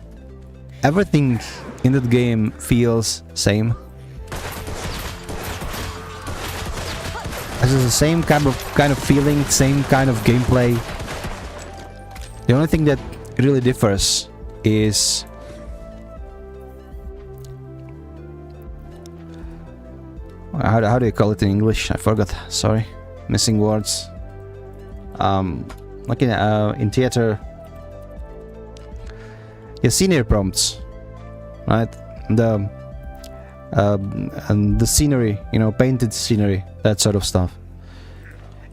everything in that game feels same. It's the same kind of feeling, same kind of gameplay. The only thing that really differs is how do you call it in English? I forgot. Sorry, missing words. Like in theater, your scenery prompts, right? And the scenery, you know, painted scenery, that sort of stuff.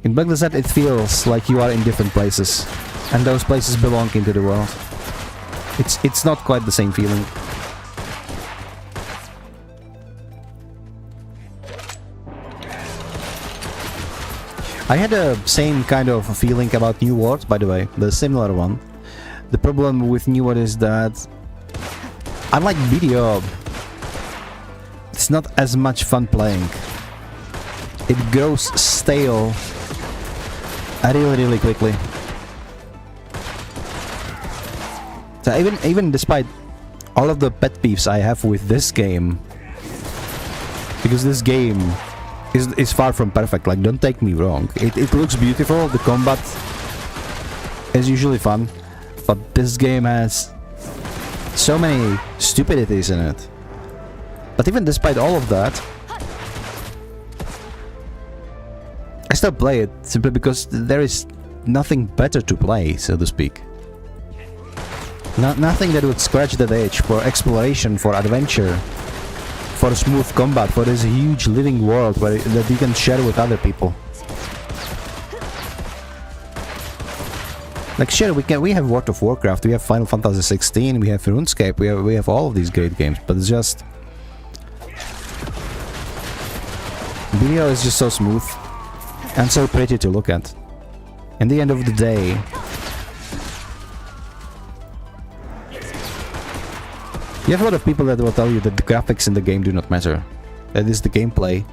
In Bangladesh, it feels like you are in different places, and those places belong into the world. It's not quite the same feeling. I had the same kind of feeling about New World, by the way, the similar one. The problem with New World is that, unlike video, it's not as much fun playing. It grows stale really quickly. So even despite all of the pet peeves I have with this game, because this game is far from perfect, like, don't take me wrong. It looks beautiful, the combat is usually fun, but this game has so many stupidities in it. But even despite all of that, I still play it simply because there is nothing better to play, so to speak. Nothing that would scratch that itch for exploration, for adventure, for smooth combat, for this huge living world that you can share with other people. Like, sure, we have World of Warcraft, we have Final Fantasy 16, we have RuneScape, we have all of these great games, but it's just video is just so smooth and so pretty to look at. In the end of the day, you have a lot of people that will tell you that the graphics in the game do not matter. That is the gameplay.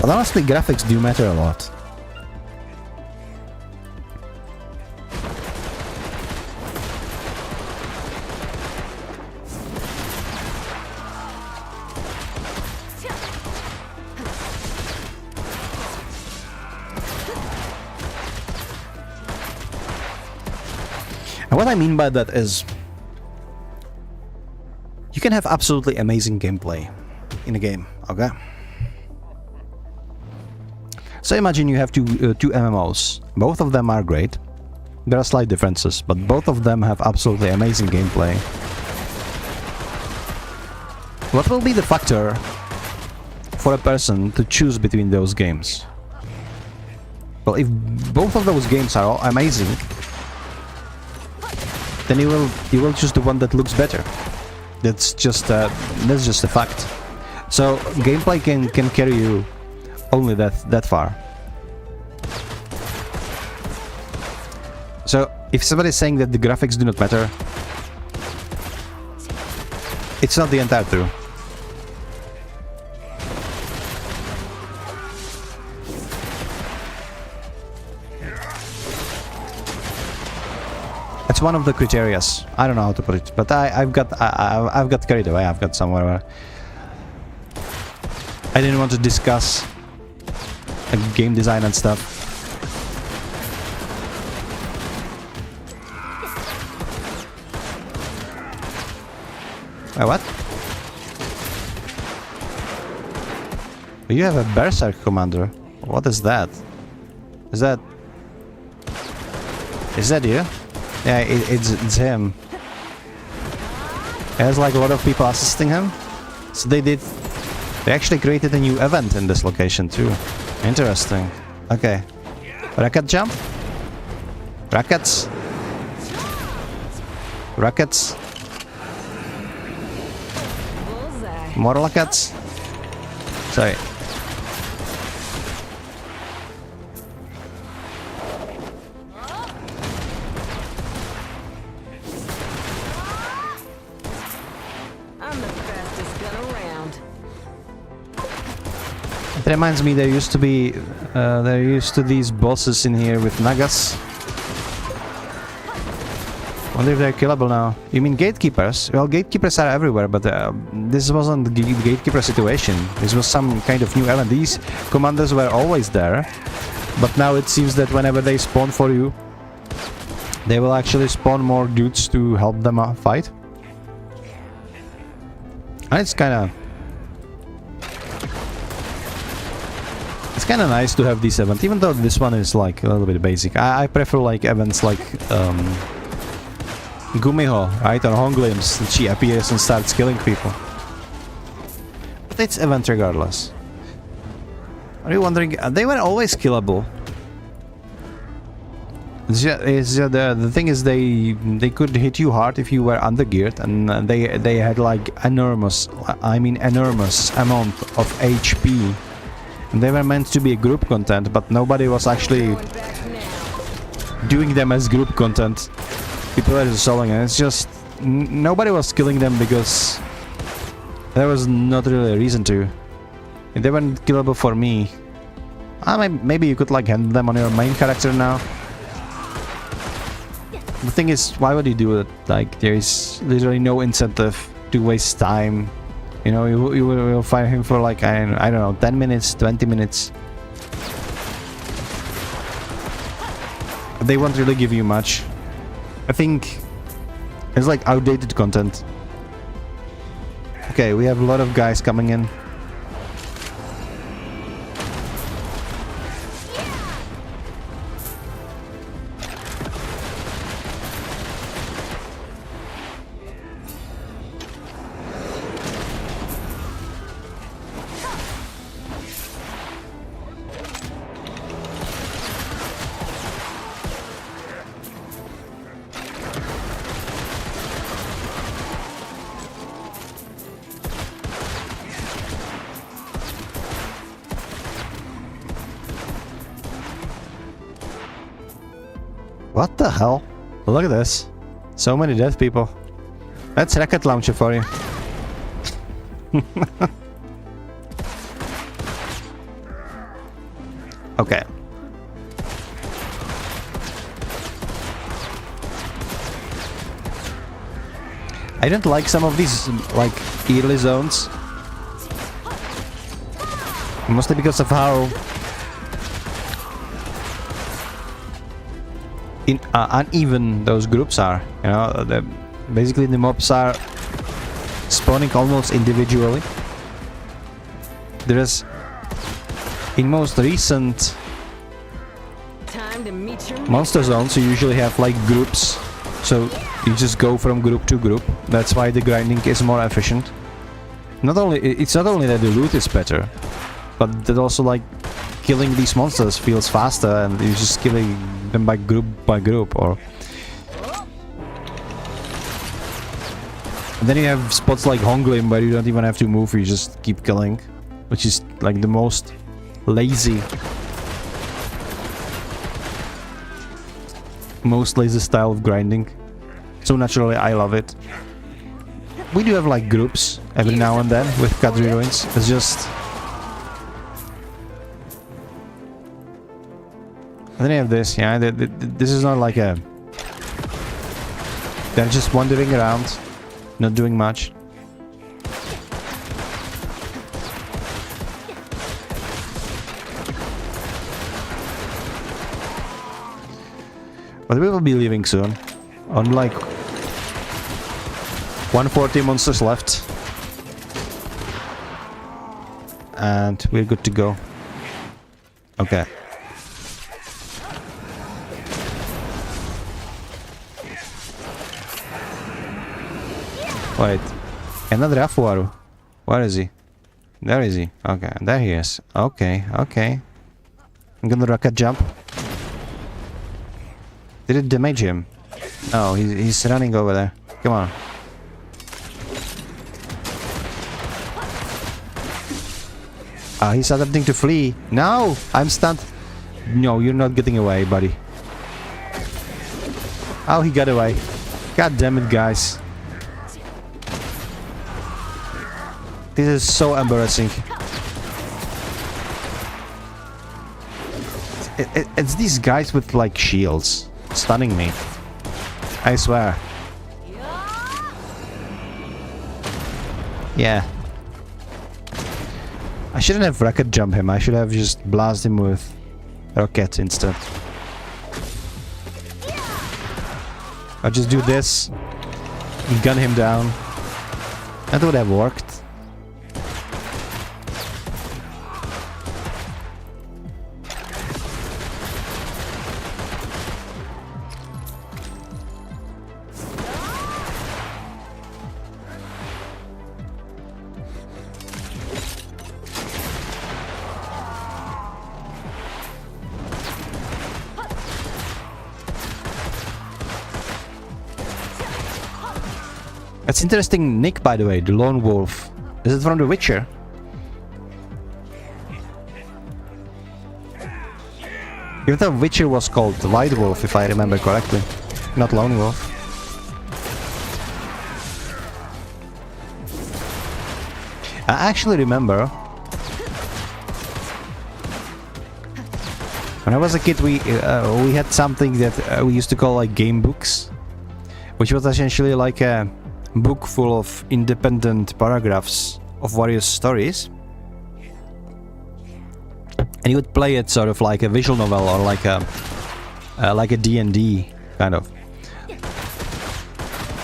But honestly, graphics do matter a lot. And what I mean by that is, you can have absolutely amazing gameplay in a game, okay? So imagine you have two MMOs. Both of them are great. There are slight differences, but both of them have absolutely amazing gameplay. What will be the factor for a person to choose between those games? Well, if both of those games are all amazing, then you will choose the one that looks better. That's just a fact. So gameplay can carry you only that far. So if somebody's saying that the graphics do not matter, it's not the entire truth. It's one of the criterias. I don't know how to put it, but I've got carried away. I've got somewhere where I didn't want to discuss game design and stuff. Wait, what? You have a Berserk commander. What is that? Is that you? Yeah, it's him. There's like a lot of people assisting him. So they actually created a new event in this location too. Interesting. Okay. Rocket jump? Rockets? Rockets? Bullseye. More rockets? Sorry. It reminds me there used to be these bosses in here with Nagas. Wonder if they're killable now. You mean gatekeepers? Well, gatekeepers are everywhere, but this wasn't the gatekeeper situation. This was some kind of new event. These commanders were always there, but now it seems that whenever they spawn for you, they will actually spawn more dudes to help them fight. And it's kind of nice to have this event, even though this one is like a little bit basic. I prefer like events like Gumiho, right, or Honglims, that she appears and starts killing people. But it's event regardless. Are you wondering? They were always killable. The thing is, they could hit you hard if you were undergeared, and they had like enormous amount of HP. And they were meant to be a group content, but nobody was actually doing them as group content. People are just selling it. It's just nobody was killing them because there was not really a reason to. If they weren't killable for me, maybe you could like handle them on your main character now. The thing is, why would you do it? Like, there is literally no incentive to waste time. You know, you will fight him for like, I don't know, 10 minutes, 20 minutes. They won't really give you much. I think it's like outdated content. Okay, we have a lot of guys coming in. What the hell? Look at this. So many dead people. That's rocket launcher for you. Okay. I don't like some of these like early zones. Mostly because of how uneven those groups are. You know, basically the mobs are spawning almost individually. There is, in most recent monster zones, you usually have like groups, so you just go from group to group. That's why the grinding is more efficient. It's not only that the loot is better, but that also like killing these monsters feels faster, and you're just killing them by group, or and then you have spots like Honglim where you don't even have to move, you just keep killing, which is like the most lazy style of grinding. So naturally I love it. We do have like groups every now and then with Kadri Ruins. It's just, and then you have this, yeah, this is not like a... They're just wandering around, not doing much. But we will be leaving soon. On like 140 monsters left. And we're good to go. Okay. Wait, another Afuaru. Where is he? There is he. Okay, there he is. Okay, okay. I'm gonna rocket jump. Did it damage him? Oh, he's running over there. Come on. He's attempting to flee. No! I'm stunned. No, you're not getting away, buddy. Oh, he got away. God damn it, guys. This is so embarrassing. It's these guys with like shields stunning me. I swear. Yeah. I shouldn't have rocket jump him. I should have just blasted him with rocket instead. I'll just do this. Gun him down. That would have worked. That's interesting nick, by the way, the Lone Wolf. Is it from The Witcher? Even though Witcher was called the White Wolf, if I remember correctly. Not Lone Wolf. I actually remember when I was a kid, we had something that we used to call like game books, which was essentially like a book full of independent paragraphs of various stories, and you would play it sort of like a visual novel or like a D&D kind of.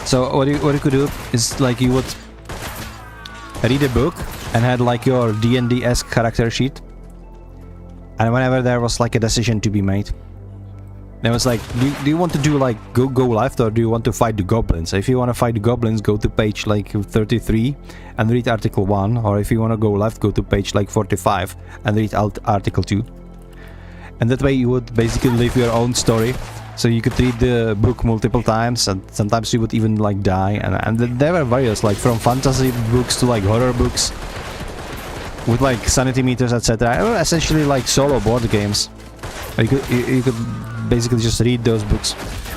So what you could do is like you would read a book and had like your D&D-esque character sheet, and whenever there was like a decision to be made, it was like, do you want to do like go left, or do you want to fight the goblins? If you want to fight the goblins, go to page like 33 and read article 1, or if you want to go left, go to page like 45 and read article 2. And that way you would basically live your own story, so you could read the book multiple times, and sometimes you would even like die. And there were various, like from fantasy books to like horror books with like sanity meters, etc. Essentially like solo board games. You could basically just read those books.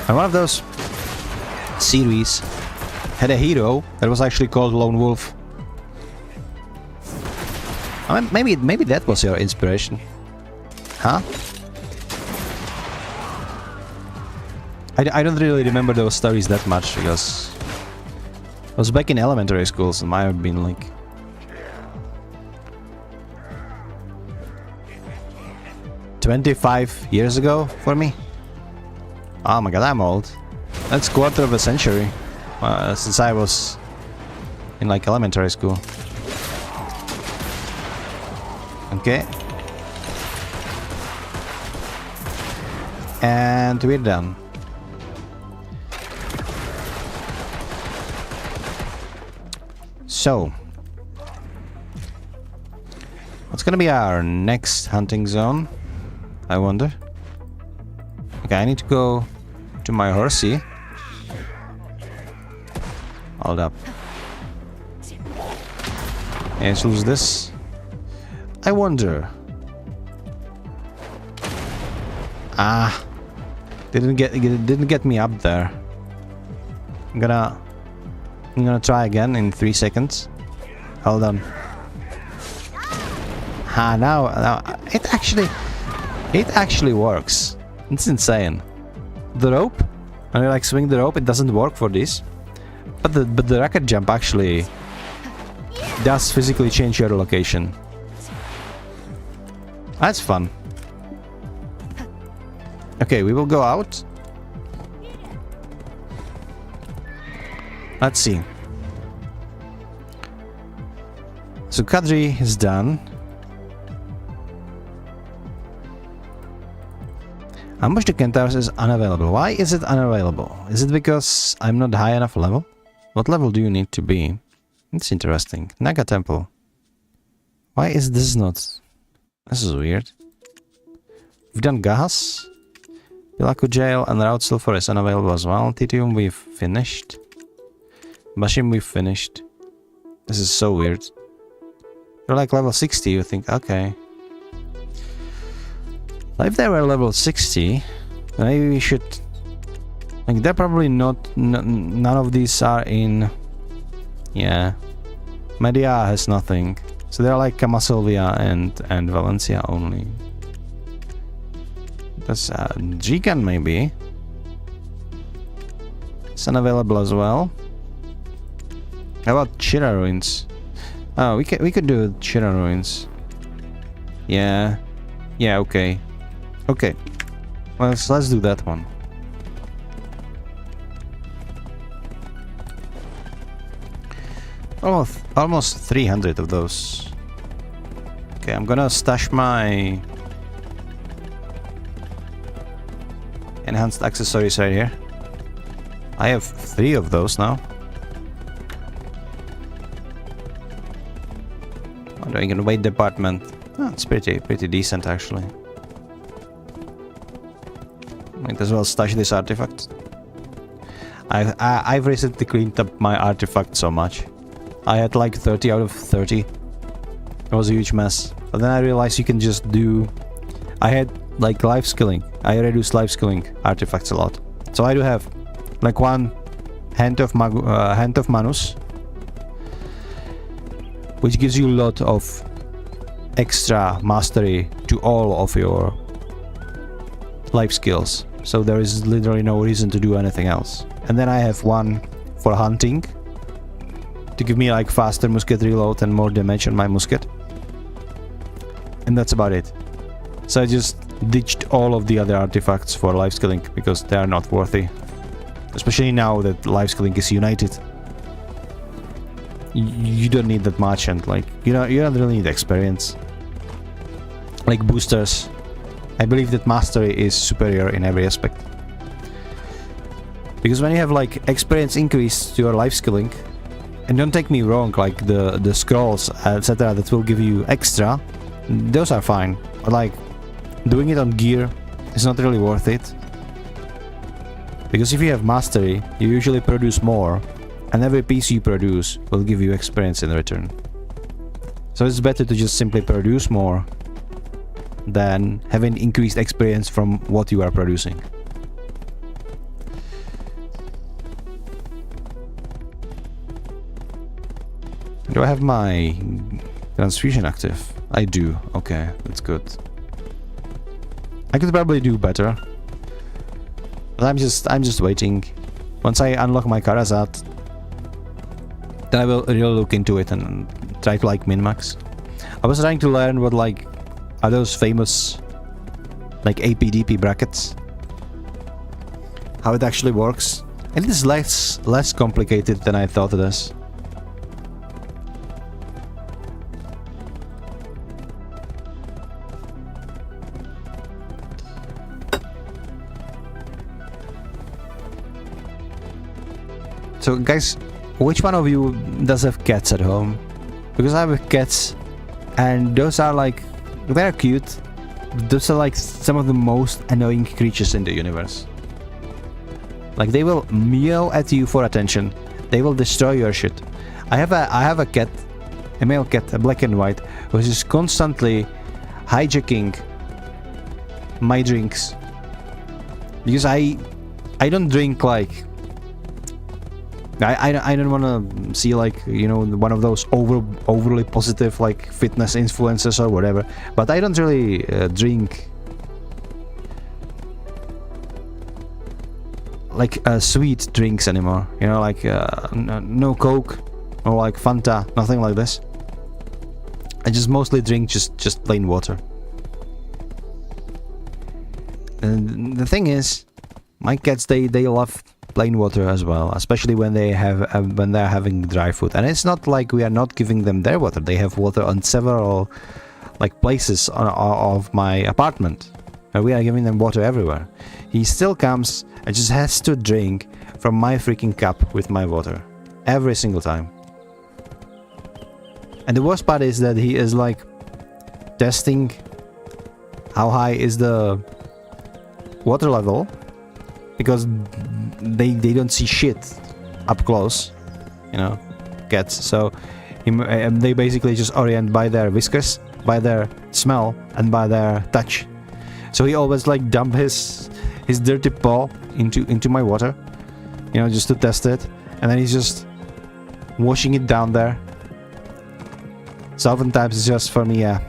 And one of those series had a hero that was actually called Lone Wolf. I mean, maybe that was your inspiration. Huh? I don't really remember those stories that much, because I was back in elementary school, so it might have been like 25 years ago for me. Oh my god, I'm old. That's quarter of a century since I was in like elementary school. Okay. And we're done. So, what's gonna be our next hunting zone? I wonder. Okay, I need to go to my horsey. Hold up. Let's lose this. I wonder. Ah, didn't get me up there. I'm gonna try again in 3 seconds. Hold on. Ah, now it actually works. It's insane. The rope, when you like swing the rope, it doesn't work for this, but the rocket jump actually does physically change your location. That's fun. Okay, we will go out. Let's see. So Kadri is done. Ambush the Centaurs is unavailable. Why is it unavailable? Is it because I'm not high enough level? What level do you need to be? It's interesting. Naga Temple. Why is this not? This is weird. We've done Gahas. Pilaku Jail and Route Sulfur is unavailable as well. Titium we've finished. Bashim we've finished. This is so weird. You're like level 60, you think, okay. If they were level 60, then maybe we should... Like, they're probably not... none of these are in... Yeah. Media has nothing. So they're like Camasilvia and Valencia only. That's G-Gun maybe. It's unavailable as well. How about Chira Ruins? Oh, we could do Chira Ruins. Yeah. Yeah, okay. Okay. Well, let's do that one. Almost 300 of those. Okay, I'm gonna stash my enhanced accessories right here. I have 3 of those now. What are you gonna weight department? Oh, it's pretty decent actually. Might as well stash this artifact. I've recently cleaned up my artifact so much. I had like 30 out of 30. It was a huge mess. But then I realized you can just do... I had like life skilling. I reduced life skilling artifacts a lot. So I do have like one Hand of Manus, which gives you a lot of extra mastery to all of your life skills. So there is literally no reason to do anything else. And then I have one for hunting, to give me like faster musket reload and more damage on my musket. And that's about it. So I just ditched all of the other artifacts for life skilling because they are not worthy. Especially now that life skilling is united. You don't need that much, and like you don't really need experience. Like boosters. I believe that mastery is superior in every aspect. Because when you have like experience increase to your life skilling, and don't take me wrong, like the scrolls, etc., that will give you extra, those are fine. But like doing it on gear is not really worth it. Because if you have mastery, you usually produce more, and every piece you produce will give you experience in return. So it's better to just simply produce more than having increased experience from what you are producing. Do I have my transfusion active? I do. Okay, that's good. I could probably do better. But I'm just waiting. Once I unlock my Karazat, then I will really look into it and try to like min-max. I was trying to learn what like are those famous like APDP brackets, how it actually works. And it is less complicated than I thought it is. So guys, which one of you does have cats at home? Because I have cats, and those are like, they're cute. Those are like some of the most annoying creatures in the universe. Like they will meow at you for attention. They will destroy your shit. I have a cat, a male cat, a black and white, who is just constantly hijacking my drinks. Because I don't drink like... I don't want to see like, you know, one of those overly positive like fitness influencers or whatever, but I don't really drink like sweet drinks anymore, you know, like no Coke or like Fanta, nothing like this. I just mostly drink just plain water. And the thing is, my cats, they love plain water as well, especially when they when they're having dry food. And it's not like we are not giving them their water. They have water on several like places of my apartment, and we are giving them water everywhere. He still comes and just has to drink from my freaking cup with my water every single time. And the worst part is that he is like testing how high is the water level, because they don't see shit up close, you know, cats. So they basically just orient by their whiskers, by their smell, and by their touch. So he always like dump his dirty paw into my water, you know, just to test it, and then he's just washing it down there. So oftentimes it's just for me, yeah.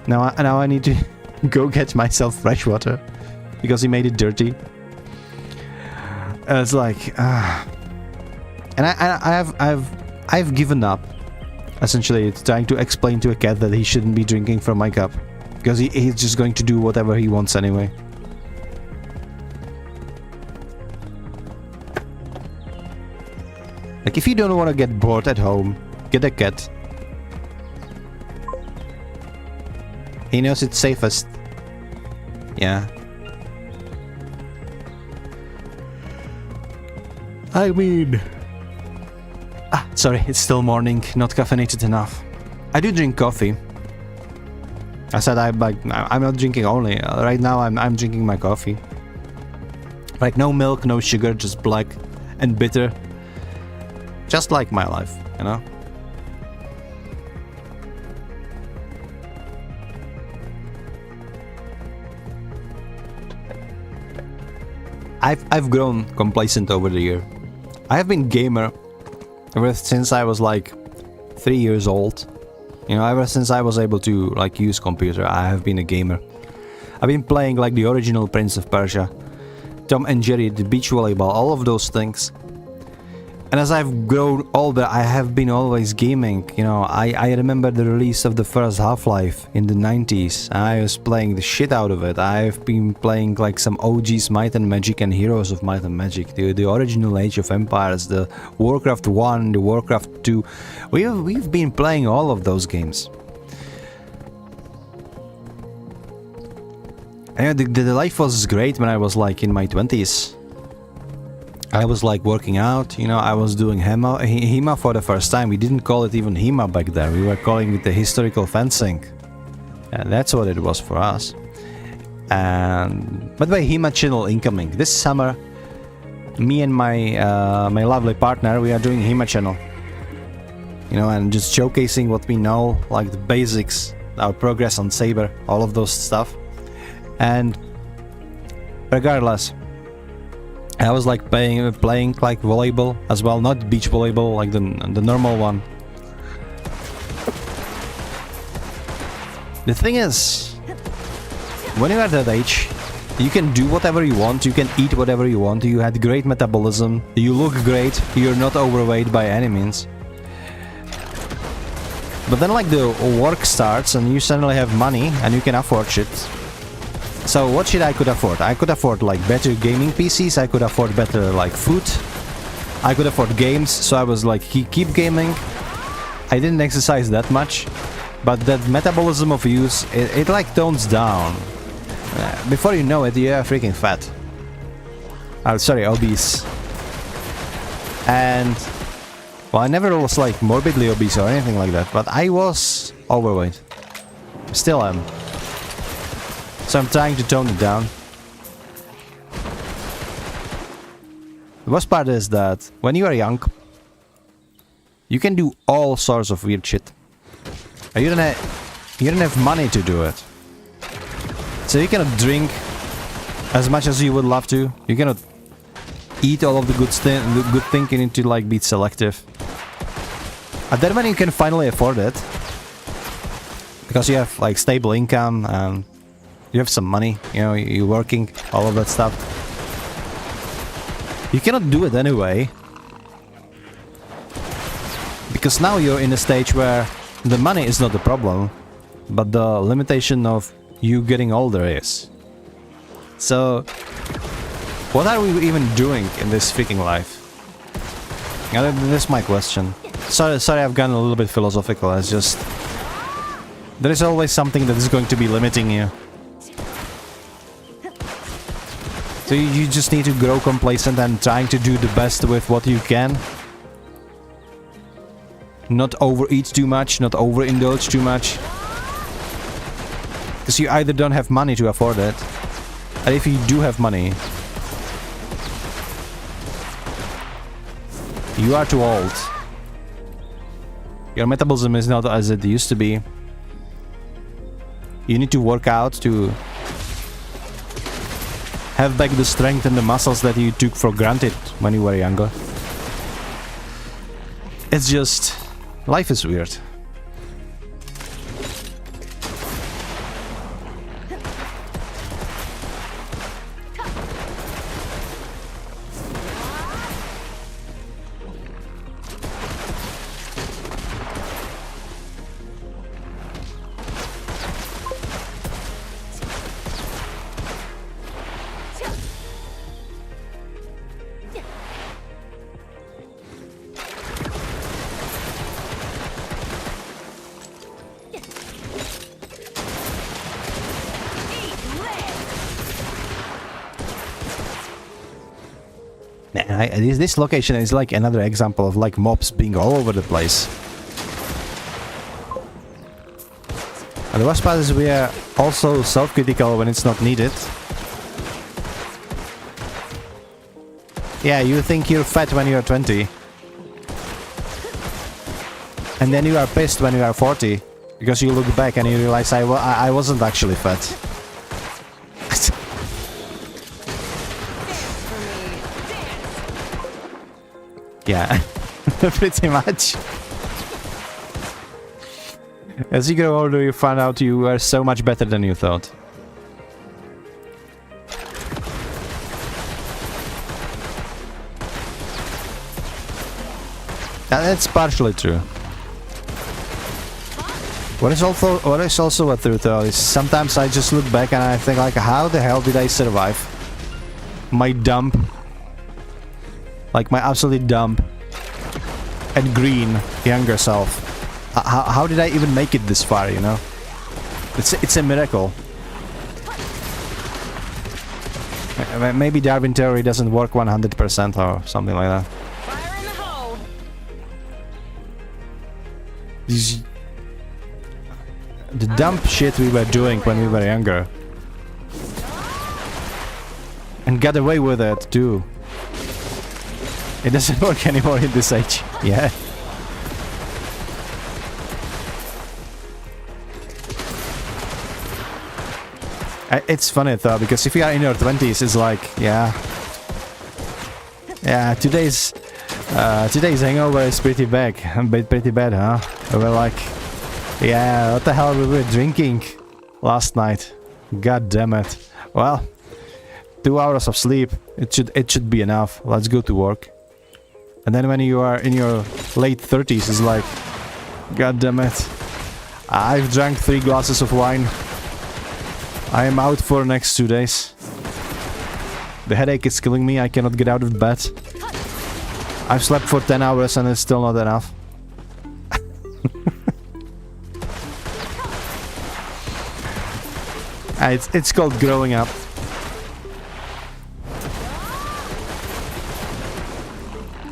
Now I need to go get myself fresh water. because he made it dirty. It's like, and I've given up. Essentially, it's trying to explain to a cat that he shouldn't be drinking from my cup, because he's just going to do whatever he wants anyway. Like, if you don't want to get bored at home, get a cat. He knows it's safest. Yeah. I mean... sorry, it's still morning, not caffeinated enough. I do drink coffee. I said I'm not drinking only. Right now I'm drinking my coffee. Like, no milk, no sugar, just black and bitter. Just like my life, you know? I've grown complacent over the year. I have been gamer ever since I was like 3 years old. You know, ever since I was able to like use computer, I have been a gamer. I've been playing like the original Prince of Persia, Tom and Jerry, the beach volleyball, all of those things. And as I've grown older, I have been always gaming. You know, I remember the release of the first Half-Life in the 90s. I was playing the shit out of it. I've been playing like some OGs Might and Magic and Heroes of Might and Magic, the original Age of Empires, the Warcraft 1, the Warcraft 2. We've been playing all of those games. And the life was great when I was like in my 20s. I was like working out, you know, I was doing HEMA for the first time. We didn't call it even HEMA back then, we were calling it the historical fencing. And that's what it was for us. And by the way, HEMA channel incoming. This summer, me and my my lovely partner, we are doing HEMA channel. You know, and just showcasing what we know, like the basics, our progress on Saber, all of those stuff. And regardless, I was like playing like volleyball as well, not beach volleyball, like the normal one. The thing is, when you're at that age, you can do whatever you want, you can eat whatever you want, you had great metabolism, you look great, you're not overweight by any means. But then like the work starts and you suddenly have money and you can afford shit. So what shit I could afford? I could afford like better gaming PCs, I could afford better like food, I could afford games, so I was like keep gaming. I didn't exercise that much, but that metabolism of use, it like tones down. Before you know it, you're freaking fat. Sorry, obese. And well, I never was like morbidly obese or anything like that, but I was overweight. Still am. So I'm trying to tone it down. The worst part is that when you are young, you can do all sorts of weird shit. You don't have money to do it. So you cannot drink as much as you would love to. You cannot eat all of the good thing. You need to like be selective. And then when you can finally afford it, because you have like stable income and you have some money, you know, you're working, all of that stuff. You cannot do it anyway. Because now you're in a stage where the money is not the problem, but the limitation of you getting older is. So, what are we even doing in this freaking life? That's my question. Sorry, I've gone a little bit philosophical, it's just... there is always something that is going to be limiting you. So you just need to grow complacent and trying to do the best with what you can. Not overeat too much, not overindulge too much. Because you either don't have money to afford it, and if you do have money, you are too old. Your metabolism is not as it used to be. You need to work out to have back the strength and the muscles that you took for granted when you were younger. It's just... life is weird. This location is like another example of like mobs being all over the place. And the worst part is we are also self-critical when it's not needed. Yeah, you think you're fat when you're 20. And then you are pissed when you are 40. Because you look back and you realize I wasn't actually fat. Yeah, pretty much. As you grow older, you find out you are so much better than you thought. That's partially true. What is also a truth though is sometimes I just look back and I think like, how the hell did I survive? My dump, like my absolutely dumb and green younger self. How did I even make it this far, you know? It's a miracle. Maybe Darwin theory doesn't work 100% or something like that. Fire in the hole. The dumb shit we were doing when we were younger. And got away with it too. It doesn't work anymore in this age. Yeah. It's funny though, because if you are in your 20s, it's like, yeah, today's hangover is pretty bad, huh? We're like, yeah, what the hell we were drinking last night? God damn it! Well, 2 hours of sleep, it should be enough. Let's go to work. And then when you are in your late 30s, it's like, God damn it! I've drank 3 glasses of wine. I am out for the next 2 days. The headache is killing me, I cannot get out of bed. I've slept for 10 hours and it's still not enough. It's called growing up.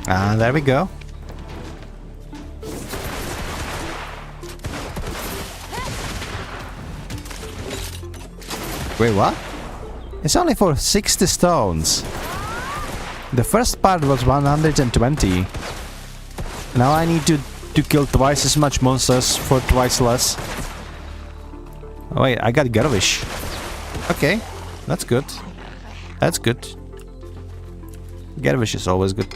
Ah, there we go. Wait, what? It's only for 60 stones. The first part was 120. Now I need to kill twice as much monsters for twice less. Oh wait, I got Garvish. Okay, that's good. That's good. Garvish is always good.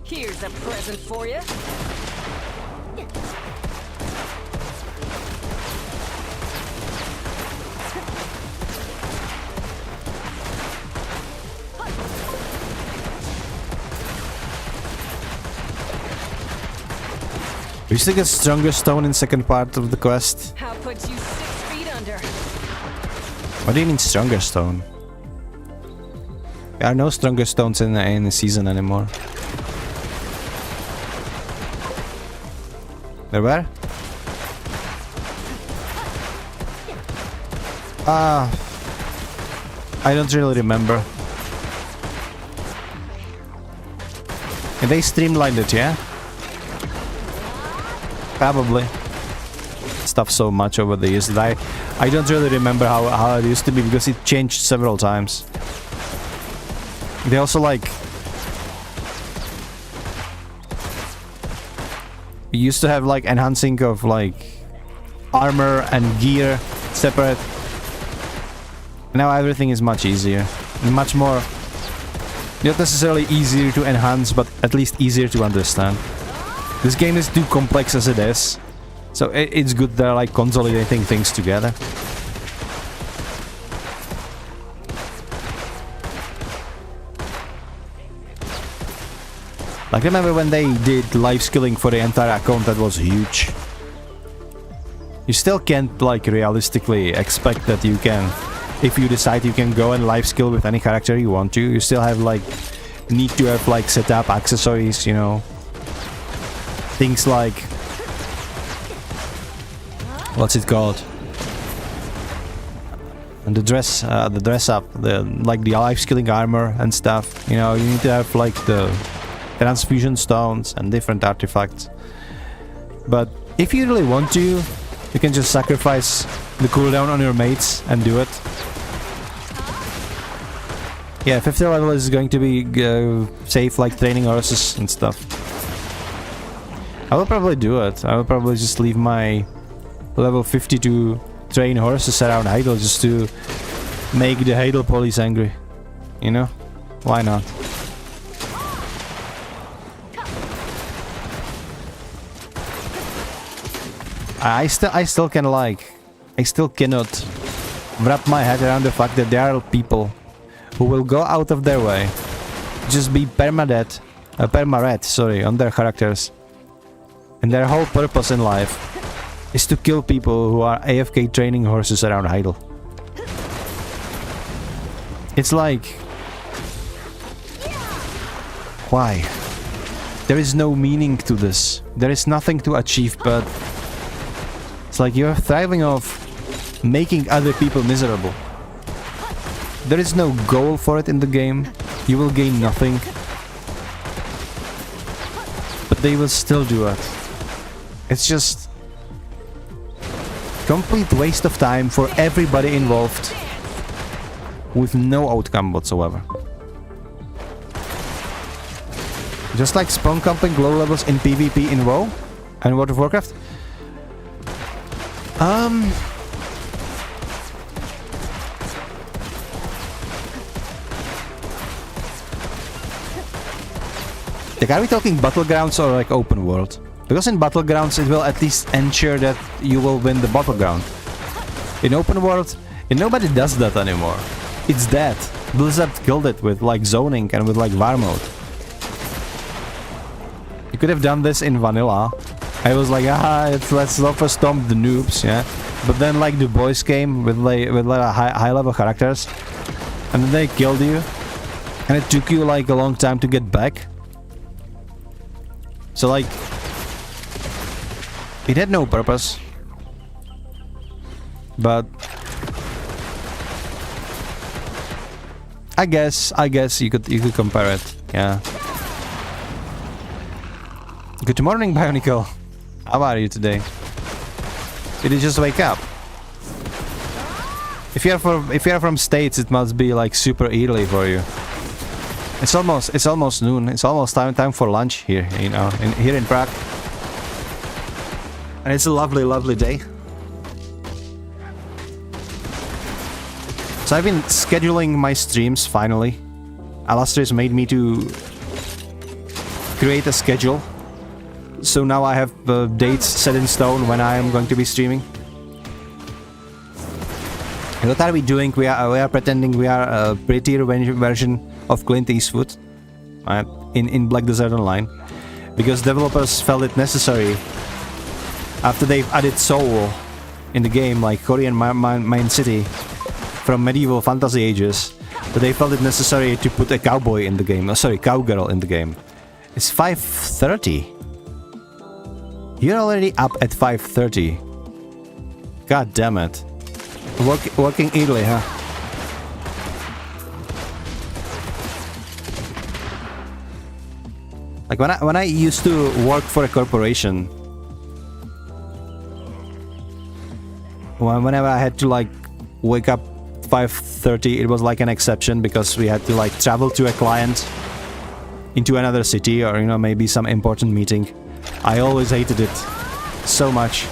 Here's a present for you. We still get stronger stone in second part of the quest. How puts you 6 feet under? What do you mean stronger stone? There are no stronger stones in the season anymore. There were? I don't really remember. And they streamlined it, yeah? Probably. Stuff so much over the years that I don't really remember how it used to be because it changed several times. They also like... We used to have like enhancing of like armor and gear separate. Now everything is much easier. Much more... Not necessarily easier to enhance, but at least easier to understand. This game is too complex as it is, so it's good they're like consolidating things together. Like remember when they did life skilling for the entire account? That was huge. You still can't like realistically expect that you can, if you decide you can go and life skill with any character you want to, you still have like need to have like set up accessories, you know. Things like... What's it called? And the dress up, like the life-skilling armor and stuff. You know, you need to have like the transfusion stones and different artifacts. But if you really want to, you can just sacrifice the cooldown on your mates and do it. Yeah, 50 level is going to be safe, like training horses and stuff. I will probably do it. I will probably just leave my level 50 to train horses around Heidel just to make the Heidel police angry. You know? Why not? I still cannot wrap my head around the fact that there are people who will go out of their way, just be permadeath, sorry, on their characters. And their whole purpose in life is to kill people who are AFK training horses around Heidel. It's like... why? There is no meaning to this. There is nothing to achieve, but... it's like you're thriving off making other people miserable. There is no goal for it in the game. You will gain nothing. But they will still do it. It's just... complete waste of time for everybody involved. With no outcome whatsoever. Just like spawn camping low levels in PvP in WoW and World of Warcraft. Like, are we talking battlegrounds or like open world? Because in battlegrounds it will at least ensure that you will win the battleground. In open world, nobody does that anymore. It's dead. Blizzard killed it with like zoning and with like VAR mode. You could have done this in vanilla. I was like, let's offer stomp the noobs, yeah. But then like the boys came with like high level characters, and then they killed you, and it took you like a long time to get back. So like, it had no purpose. But I guess you could compare it, yeah. Good morning, Bionicle. How are you today? Did you just wake up? If you're from States, it must be like super early for you. It's almost noon. It's almost time for lunch here, you know, here in Prague. And it's a lovely day. So I've been scheduling my streams finally. Alastair's made me to create a schedule. So now I have dates set in stone when I am going to be streaming. And what are we doing? We are pretending we are a prettier version of Clint Eastwood in Black Desert Online, because developers felt it necessary after they've added Seoul in the game, like Korean main city from medieval fantasy ages, but they felt it necessary to put a cowboy in the game. Sorry, cowgirl in the game. It's 5:30. You're already up at 5:30. God damn it. Working early, huh? Like when I used to work for a corporation, whenever I had to like wake up 5:30, it was like an exception, because we had to like travel to a client into another city, or you know, maybe some important meeting. I always hated it so much.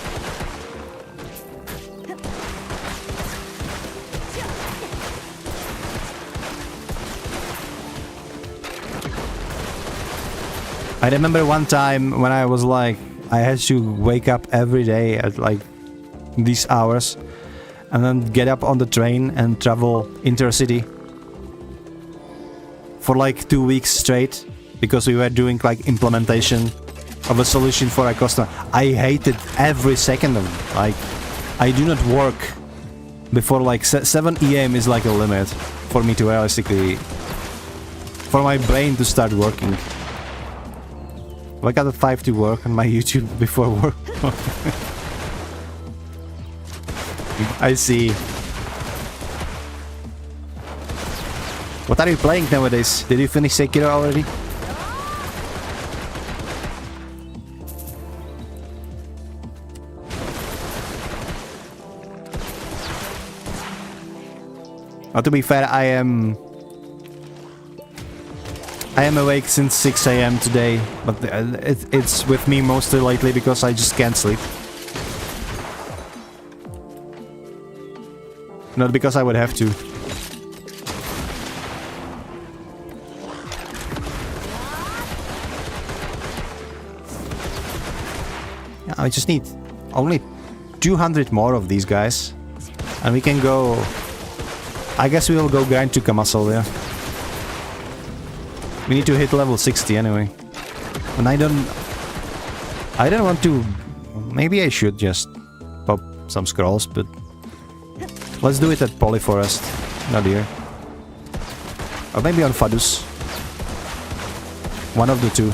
I remember one time when I was like, I had to wake up every day at like these hours and then get up on the train and travel intercity for like 2 weeks straight, because we were doing like implementation of a solution for a customer. I hated every second of it. Like, I do not work before like 7 AM is like a limit for me to realistically, for my brain to start working. I got at 5 to work on my YouTube before work. I see. What are you playing nowadays? Did you finish Sekiro already? To be fair, I am awake since 6 AM today, but it's with me mostly lately because I just can't sleep. Not because I would have to. Yeah, I just need only 200 more of these guys, and we can go. I guess we will go grind to Kamasol, yeah. We need to hit level 60 anyway. And I don't want to... Maybe I should just pop some scrolls, but... Let's do it at Polyforest, not here. Or maybe on Fadus. One of the two.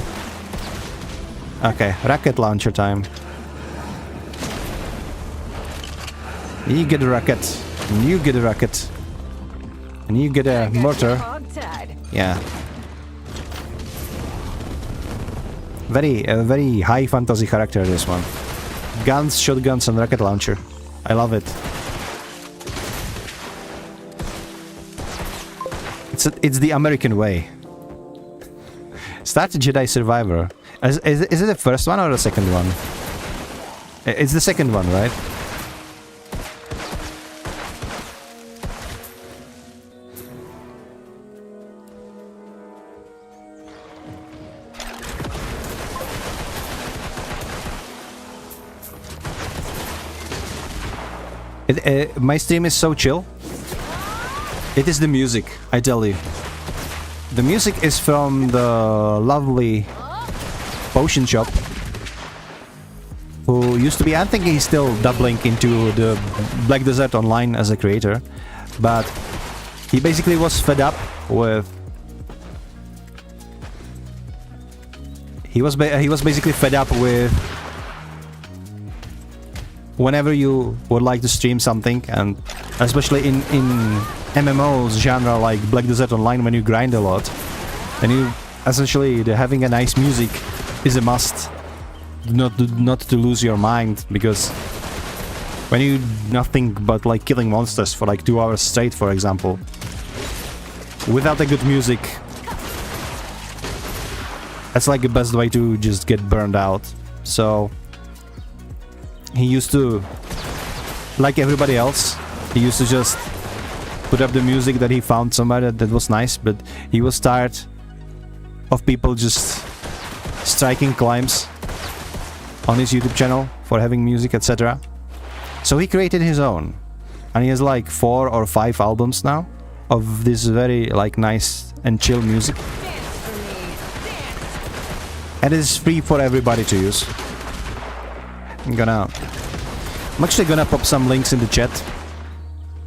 Okay, rocket launcher time. You get a rocket. And you get a rocket. And you get a mortar. Yeah. Very high fantasy character, this one. Guns, shotguns, and rocket launcher. I love it. It's the American way. Start Jedi Survivor. Is it the first one or the second one? It's the second one, right? My stream is so chill. It is the music, I tell you. The music is from the lovely Potion Shop, who used to be, I think he's still doubling into the Black Desert Online as a creator, but he basically was fed up with... He was basically fed up with whenever you would like to stream something, and especially in MMOs genre like Black Desert Online, when you grind a lot, and you essentially having a nice music is a must, not to lose your mind, because when you nothing but like killing monsters for like 2 hours straight, for example, without a good music, that's like the best way to just get burned out. So he used to, like everybody else, he used to just put up the music that he found somewhere that was nice, but he was tired of people just striking climbs on his YouTube channel for having music, etc. So he created his own, and he has like 4 or 5 albums now of this very like nice and chill music, and it is free for everybody to use. I'm actually gonna pop some links in the chat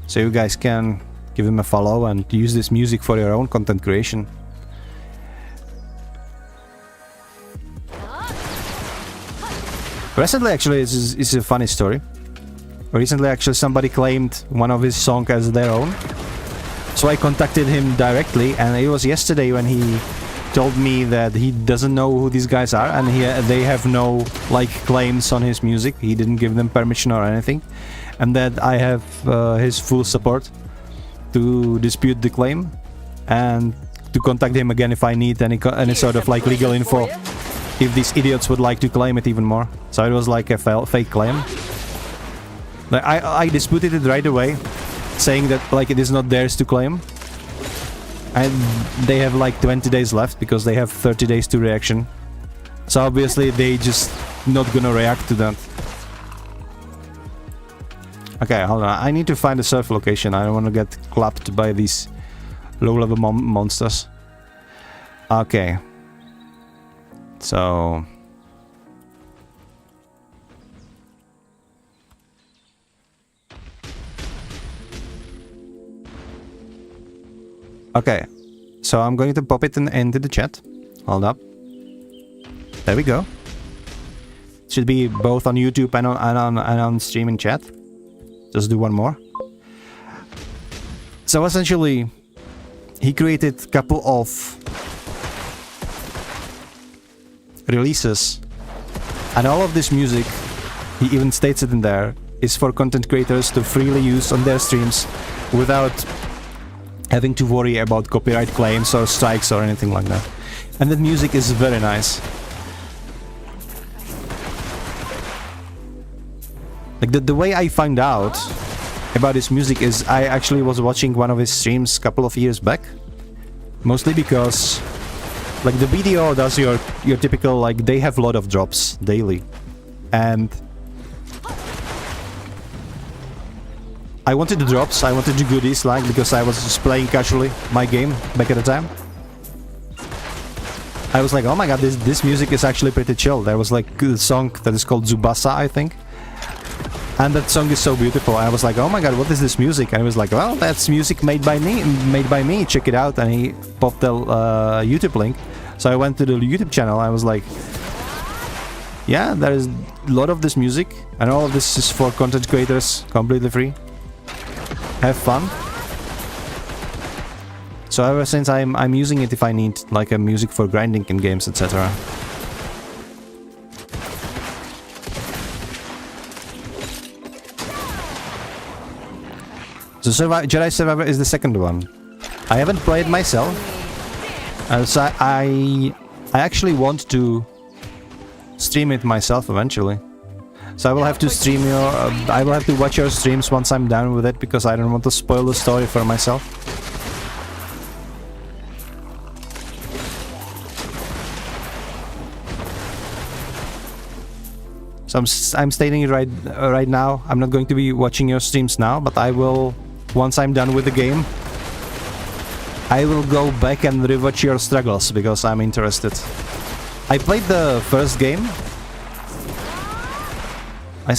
so you guys can give him a follow and use this music for your own content creation. Recently, actually, it's a funny story. Recently, actually, somebody claimed one of his songs as their own, so I contacted him directly, and it was yesterday when he told me that he doesn't know who these guys are, and they have no like claims on his music. He didn't give them permission or anything, and that I have his full support to dispute the claim and to contact him again if I need any sort of like legal info, if these idiots would like to claim it even more. So it was like a fake claim. Like, I disputed it right away, saying that like it is not theirs to claim. And they have like 20 days left because they have 30 days to reaction. So obviously they just not gonna react to that. Okay, hold on. I need to find a surf location. I don't want to get clapped by these low-level monsters. Okay. So... Okay, so I'm going to pop it into the chat. Hold up. There we go. It should be both on YouTube and on streaming chat. Just do one more. So essentially, he created a couple of releases, and all of this music, he even states it in there, is for content creators to freely use on their streams without having to worry about copyright claims or strikes or anything like that. And that music is very nice. Like the way I found out about his music is I actually was watching one of his streams a couple of years back. Mostly because like the video does your typical, like, they have a lot of drops daily. And I wanted the drops, I wanted the goodies, like, because I was just playing casually my game back at the time. I was like, oh my god, this music is actually pretty chill. There was like a song that is called Tsubasa, I think. And that song is so beautiful. I was like, oh my god, what is this music? And he was like, well, that's music made by me, check it out. And he popped the YouTube link. So I went to the YouTube channel. I was like, yeah, there is a lot of this music, and all of this is for content creators, completely free. Have fun. So ever since I'm using it if I need like a music for grinding in games, etc. So Jedi Survivor is the second one. I haven't played myself. So I actually want to stream it myself eventually. So I will have to stream your... I will have to watch your streams once I'm done with it, because I don't want to spoil the story for myself. So I'm stating it right now. I'm not going to be watching your streams now, but I will, once I'm done with the game, I will go back and rewatch your struggles, because I'm interested. I played the first game. I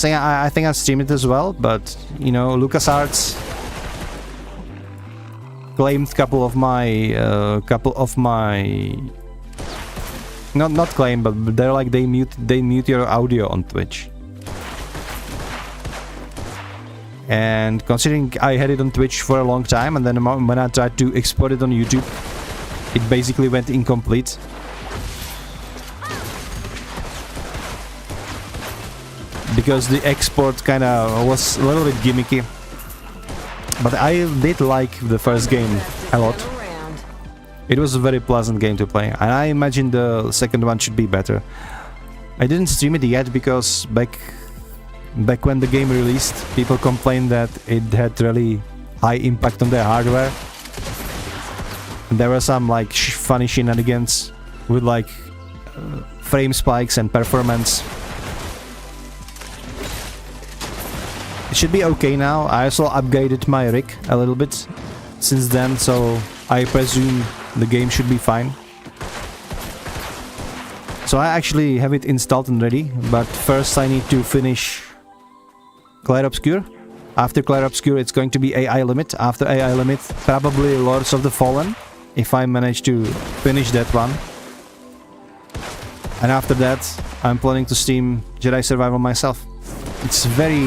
think I've streamed it as well, but you know, LucasArts claimed a couple of my not claim, but they're like they mute your audio on Twitch. And considering I had it on Twitch for a long time, and then when I tried to export it on YouTube, it basically went incomplete. Because the export kind of was a little bit gimmicky. But I did like the first game a lot. It was a very pleasant game to play, and I imagine the second one should be better. I didn't stream it yet because back when the game released, people complained that it had really high impact on their hardware. And there were some like funny shenanigans with like frame spikes and performance. It should be okay now. I also upgraded my rig a little bit since then, so I presume the game should be fine. So I actually have it installed and ready, but first I need to finish Clair Obscur. After Clair Obscur it's going to be AI Limit. After AI Limit, probably Lords of the Fallen, if I manage to finish that one. And after that, I'm planning to stream Jedi Survival myself. It's a very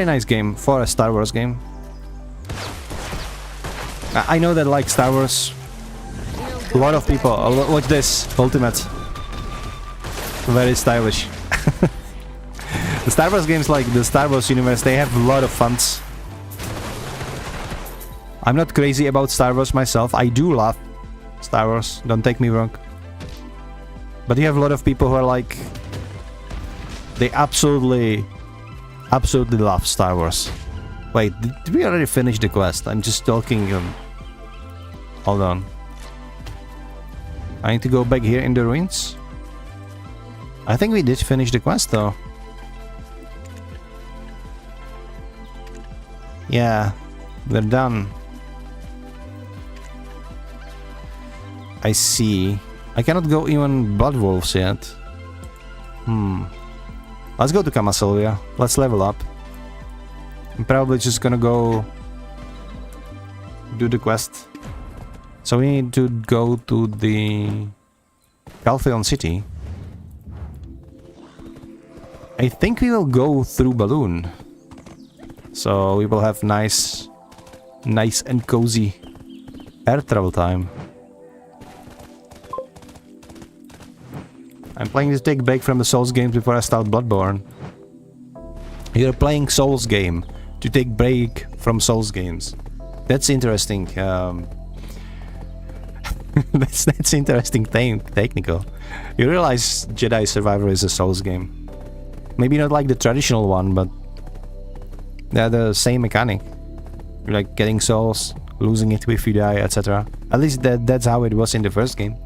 nice game for a Star Wars game. I know that like Star Wars, a lot of people... Watch this, Ultimate. Very stylish. The Star Wars games, like the Star Wars universe, they have a lot of fans. I'm not crazy about Star Wars myself. I do love Star Wars, don't take me wrong. But you have a lot of people who are like... They absolutely love Star Wars. Wait, did we already finish the quest? I'm just talking... Hold on. I need to go back here in the ruins. I think we did finish the quest though. Yeah, we're done. I see. I cannot go even Blood Wolves yet. Let's go to Camasilvia. Let's level up. I'm probably just gonna go do the quest. So we need to go to the Caltheon City. I think we will go through Balloon. So we will have nice nice and cozy air travel time. I'm planning to take a break from the Souls games before I start Bloodborne. You're playing Souls game to take break from Souls games. That's interesting. That's interesting technical. You realize Jedi Survivor is a Souls game. Maybe not like the traditional one, but they're the same mechanic. You're like getting souls, losing it if you die, etc. At least that's how it was in the first game.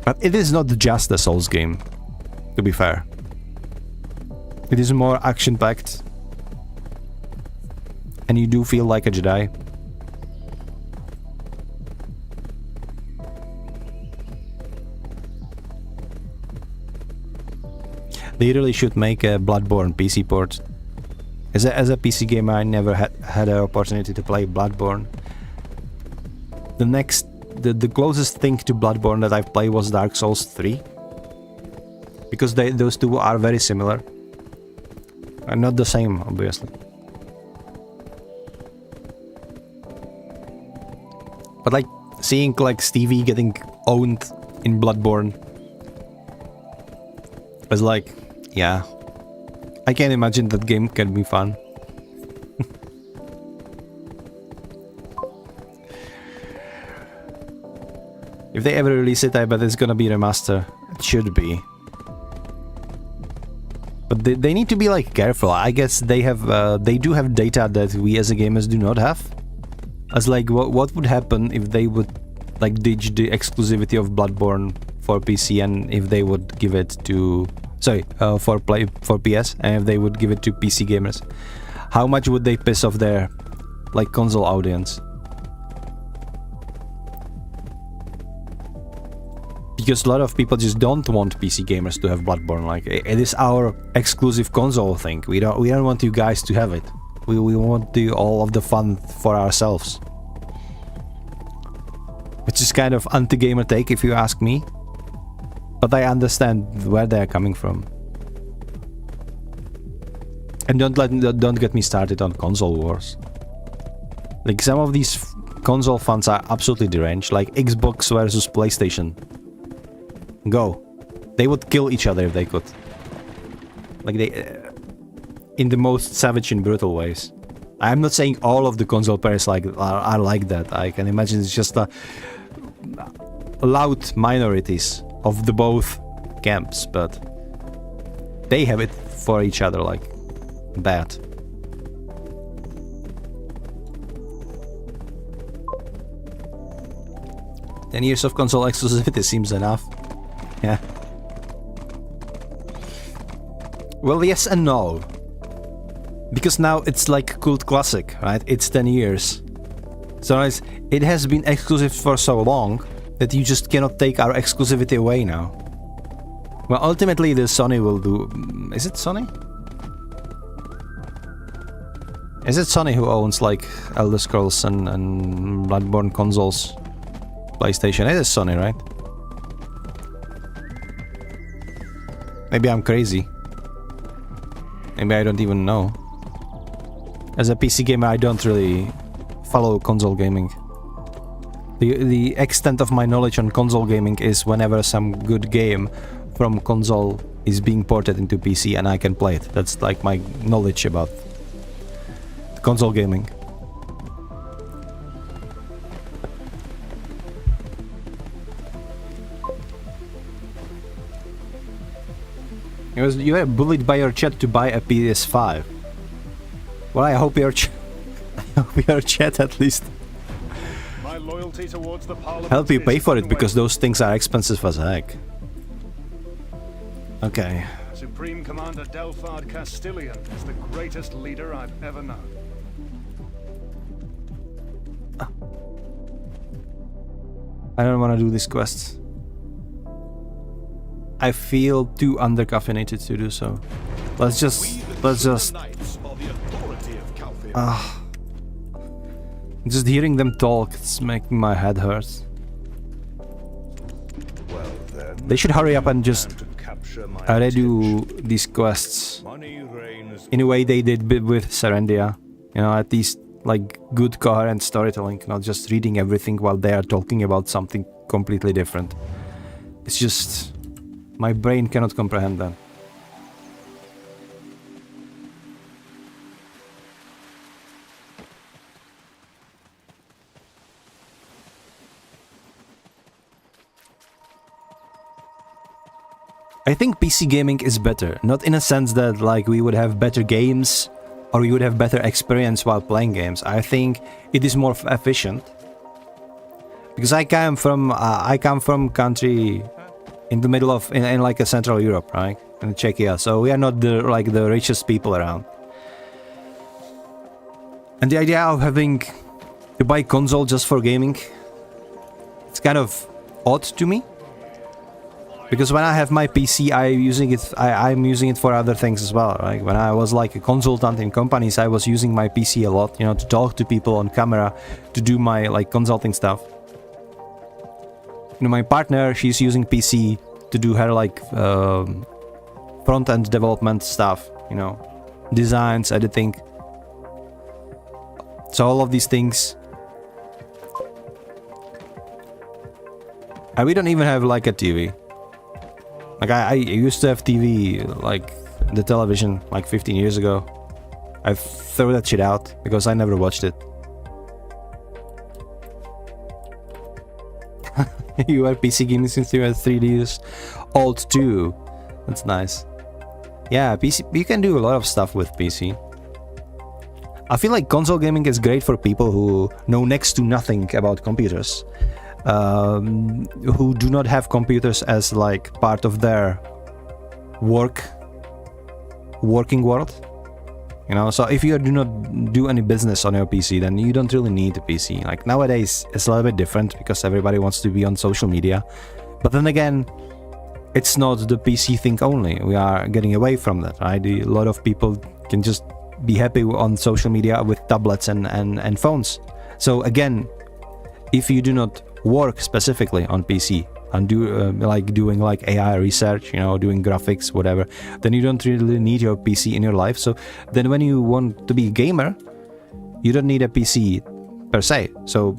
But it is not just a Souls game, to be fair. It is more action-packed. And you do feel like a Jedi. They really should make a Bloodborne PC port. As a PC gamer, I never had an opportunity to play Bloodborne. The closest thing to Bloodborne that I've played was Dark Souls 3. Because those two are very similar. And not the same, obviously. But like, seeing like Stevie getting owned in Bloodborne was like, yeah. I can imagine that game can be fun. If they ever release it, I bet it's gonna be a remaster. It should be. But they need to be like careful. I guess they do have data that we as a gamers do not have. As like, what would happen if they would like ditch the exclusivity of Bloodborne for PC, and if they would give it to for PS, and if they would give it to PC gamers? How much would they piss off their like console audience? Because a lot of people just don't want PC gamers to have Bloodborne. Like, it is our exclusive console thing. We don't want you guys to have it. We want to do all of the fun for ourselves. Which is kind of anti-gamer take, if you ask me. But I understand where they're coming from. And don't get me started on console wars. Like, some of these console fans are absolutely deranged. Like Xbox versus PlayStation. Go. They would kill each other if they could. Like, they in the most savage and brutal ways. I'm not saying all of the console players are like that. I can imagine it's just loud minorities of the both camps, but they have it for each other like bad. "10 years of console exclusivity seems enough." Yeah. Well, yes and no. Because now it's like cult classic, right? It's 10 years. So it has been exclusive for so long that you just cannot take our exclusivity away now. Well, ultimately the Sony will do... Is it Sony? Is it Sony who owns like Elder Scrolls and Bloodborne consoles? PlayStation? It is Sony, right? Maybe I'm crazy. Maybe I don't even know. As a PC gamer, I don't really follow console gaming. The extent of my knowledge on console gaming is whenever some good game from console is being ported into PC and I can play it. That's like my knowledge about console gaming. You were bullied by your chat to buy a PS5. Well, I hope your chat at least My loyalty towards the Parliament help you pay for it, because those things are expensive as heck. Okay. Supreme Commander Delphard Castilian is the greatest leader I've ever known. I don't want to do this quest. I feel too undercaffeinated to do so. Let's just just hearing them talk, it's making my head hurt. Well, then, They should hurry up and just redo these quests in a way they did with Serendia. You know, at least like good coherent storytelling, not just reading everything while they are talking about something completely different. It's just my brain cannot comprehend that. I think PC gaming is better, not in a sense that like we would have better games or we would have better experience while playing games. I think it is more efficient because I come from country in the middle of in like a Central Europe, right, in Czechia. So we are not the richest people around, and the idea of having to buy console just for gaming, it's kind of odd to me. Because when I have my PC, I'm using it for other things as well, right? When I was like a consultant in companies, I was using my PC a lot, you know, to talk to people on camera, to do my like consulting stuff. You know, my partner, she's using PC to do her like front-end development stuff, you know, designs, editing. So all of these things. And we don't even have like a TV. Like I used to have TV, like the television, like 15 years ago. I threw that shit out because I never watched it. You are PC gaming since you were 3 years old too. That's nice. Yeah, PC. You can do a lot of stuff with PC. I feel like console gaming is great for people who know next to nothing about computers. Who do not have computers as like part of their working world, you know. So if you do not do any business on your PC, then you don't really need a PC. Like nowadays it's a little bit different because everybody wants to be on social media, but then again it's not the PC thing only. We are getting away from that, right? A lot of people can just be happy on social media with tablets and phones. So again, if you do not work specifically on PC and do doing like AI research, you know, doing graphics, whatever, then you don't really need your PC in your life. So then when you want to be a gamer, you don't need a PC per se. So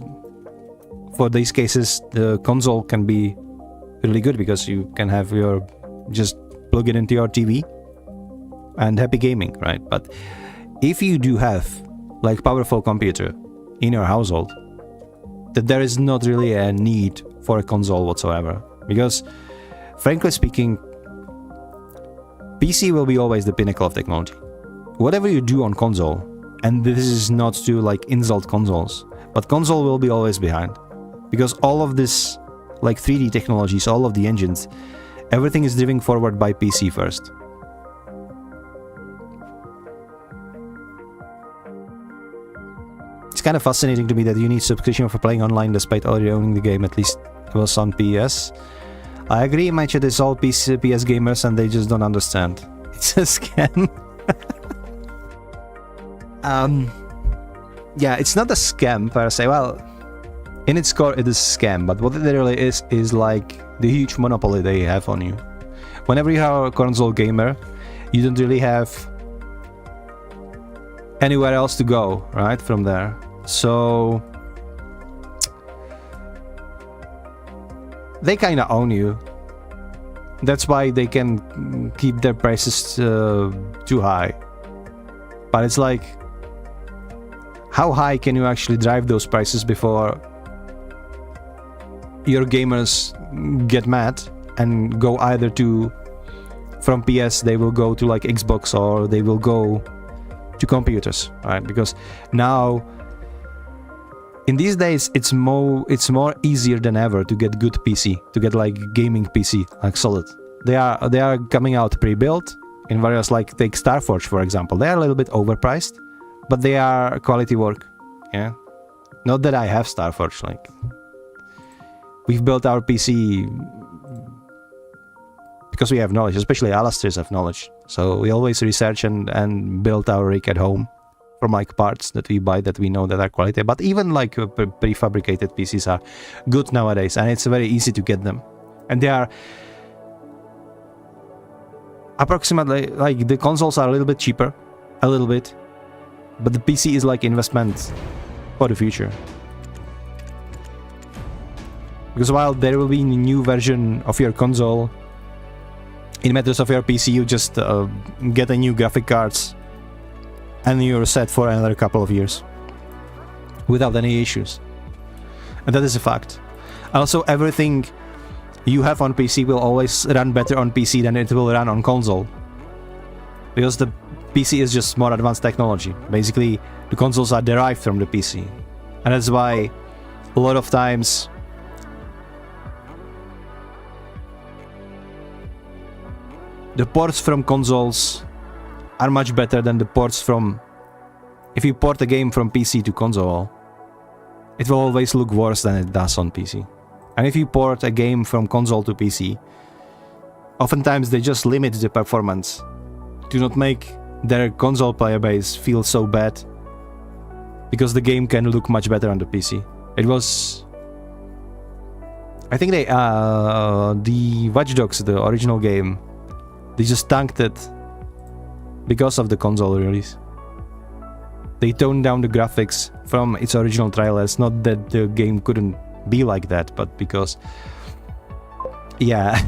for these cases, the console can be really good because you can have your, just plug it into your TV and happy gaming, right? But if you do have like powerful computer in your household, that there is not really a need for a console whatsoever, because frankly speaking, PC will be always the pinnacle of technology. Whatever you do on console, and this is not to like insult consoles, but console will be always behind, because all of this like 3D technologies, all of the engines, everything is driven forward by PC first. It's kind of fascinating to me that you need subscription for playing online despite already owning the game, at least it was on PS. I agree, my chat is all PS gamers and they just don't understand. It's a scam. Yeah, it's not a scam per se. Well, in its core it is a scam, but what it really is like the huge monopoly they have on you. Whenever you are a console gamer, you don't really have anywhere else to go, right, from there. So they kind of own you. That's why they can keep their prices too high. But it's like, how high can you actually drive those prices before your gamers get mad and go either to, from PS they will go to like Xbox, or they will go to computers, right? Because now in these days it's more easier than ever to get good PC, to get like gaming PC, like solid. They are coming out pre-built in various, like take Starforge for example. They are a little bit overpriced, but they are quality work. Yeah, not that I have Starforge, like we've built our PC because we have knowledge, especially Alastair's have knowledge. So we always research and build our rig at home from like parts that we buy that we know that are quality. But even like prefabricated PCs are good nowadays, and it's very easy to get them. And they are approximately, like the consoles are a little bit cheaper, a little bit, But the PC is like investment for the future. Because while there will be a new version of your console, in matters of your PC, you just get a new graphic cards and you're set for another couple of years without any issues. And that is a fact. Also, everything you have on PC will always run better on PC than it will run on console. Because the PC is just more advanced technology. Basically, the consoles are derived from the PC. And that's why a lot of times the ports from consoles are much better than the ports from... If you port a game from PC to console, it will always look worse than it does on PC. And if you port a game from console to PC, oftentimes they just limit the performance. Do not make their console player base feel so bad, because the game can look much better on the PC. It was... I think they... the Watch Dogs, the original game, they just tanked it because of the console release. They toned down the graphics from its original trailers. Not that the game couldn't be like that, but because... yeah,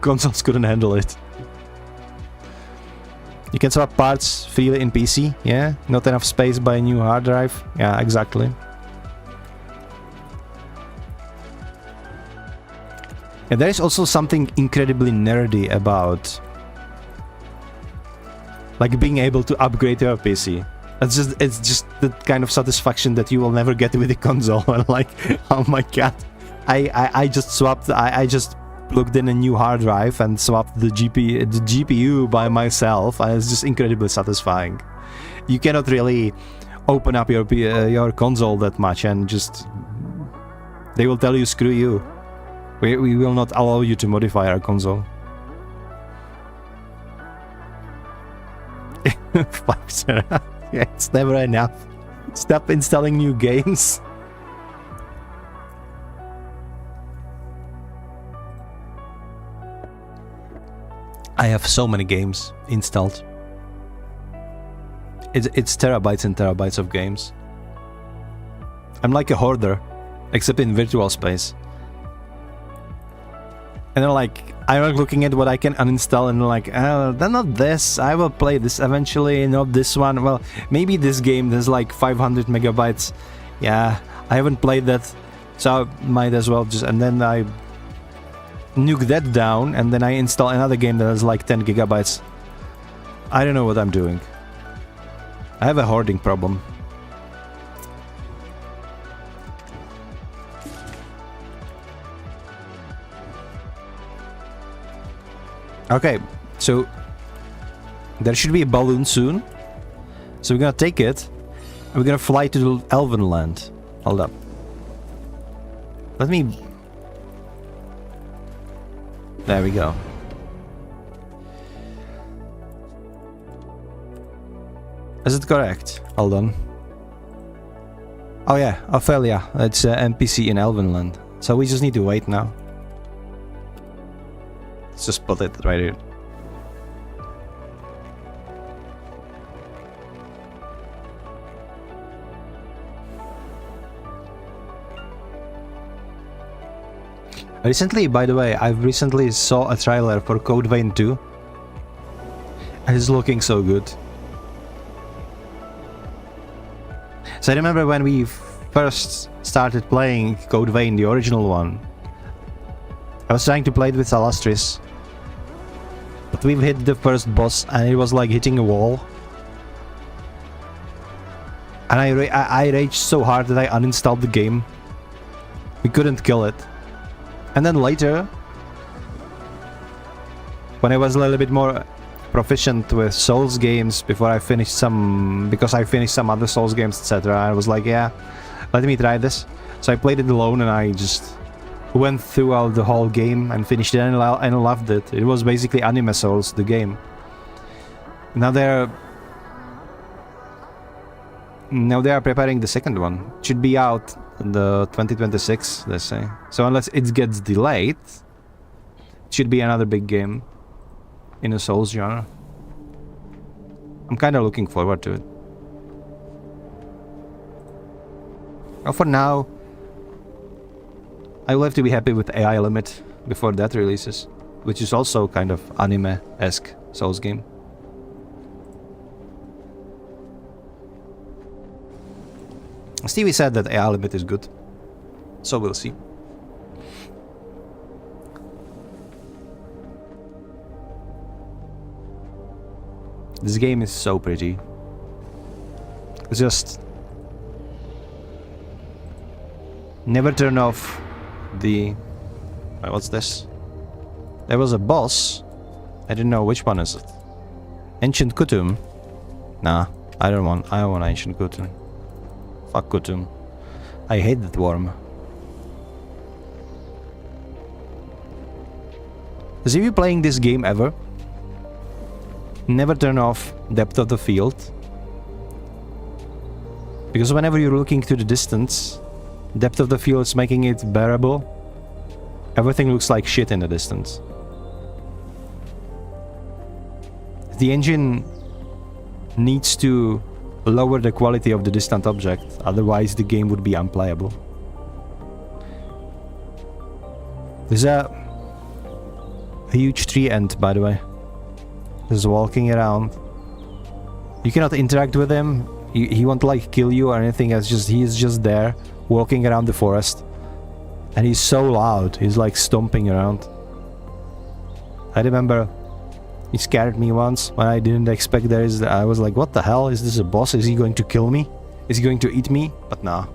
consoles couldn't handle it. You can swap parts freely in PC, yeah? Not enough space by a new hard drive. Yeah, exactly. And there is also something incredibly nerdy about like being able to upgrade your PC. It's just the kind of satisfaction that you will never get with the console. Like, oh my god, I just swapped. I just plugged in a new hard drive and swapped the GPU by myself, and it's just incredibly satisfying. You cannot really open up your console that much, and just they will tell you screw you. We will not allow you to modify our console. 5-0. Yeah, it's never enough. Stop installing new games. I have so many games installed. It's terabytes and terabytes of games. I'm like a hoarder, except in virtual space. And then like, I'm looking at what I can uninstall and like, then not this, I will play this eventually, not this one. Well, maybe this game, there's like 500 megabytes. Yeah, I haven't played that, so I might as well just, and then I nuke that down, and then I install another game that has like 10 gigabytes. I don't know what I'm doing. I have a hoarding problem. Okay, so there should be a balloon soon. So we're gonna take it, and we're gonna fly to the Elven land. Hold up. Let me... There we go. Is it correct? Hold on. Oh yeah, Ophelia. It's NPC in Elvenland. So we just need to wait now. Let's just put it right here. Recently, by the way, I've recently saw a trailer for Code Vein 2. And it's looking so good. So I remember when we first started playing Code Vein, the original one. I was trying to play it with Alastris. But we've hit the first boss and it was like hitting a wall. And I raged so hard that I uninstalled the game. We couldn't kill it. And then later, when I was a little bit more proficient with Souls games before I finished some... because I finished some other Souls games, etc. I was like, yeah, let me try this. So I played it alone and I just went throughout the whole game and finished it and loved it. It was basically Anime Souls, the game. Now they are preparing the second one. It should be out in the 2026, let's say. So unless it gets delayed, it should be another big game in the Souls genre. I'm kind of looking forward to it. Well, for now, I will have to be happy with AI limit before that releases, which is also kind of anime-esque Souls game. Stevie said that AI limit is good, so we'll see. This game is so pretty. It's just... never turn off the... Wait, what's this? There was a boss. I didn't know which one is it. Ancient Kutum? Nah, I don't want Ancient Kutum. Fuck Kutum. I hate that worm. As if you're playing this game ever, never turn off depth of the field. Because whenever you're looking to the distance, depth of the field is making it bearable. Everything looks like shit in the distance. The engine needs to lower the quality of the distant object, otherwise the game would be unplayable. There's a huge tree ant, by the way. Just walking around. You cannot interact with him. He won't like kill you or anything. He's just there, walking around the forest. And he's so loud. He's like stomping around. I remember he scared me once when I didn't expect there is... I was like, what the hell? Is this a boss? Is he going to kill me? Is he going to eat me? But nah.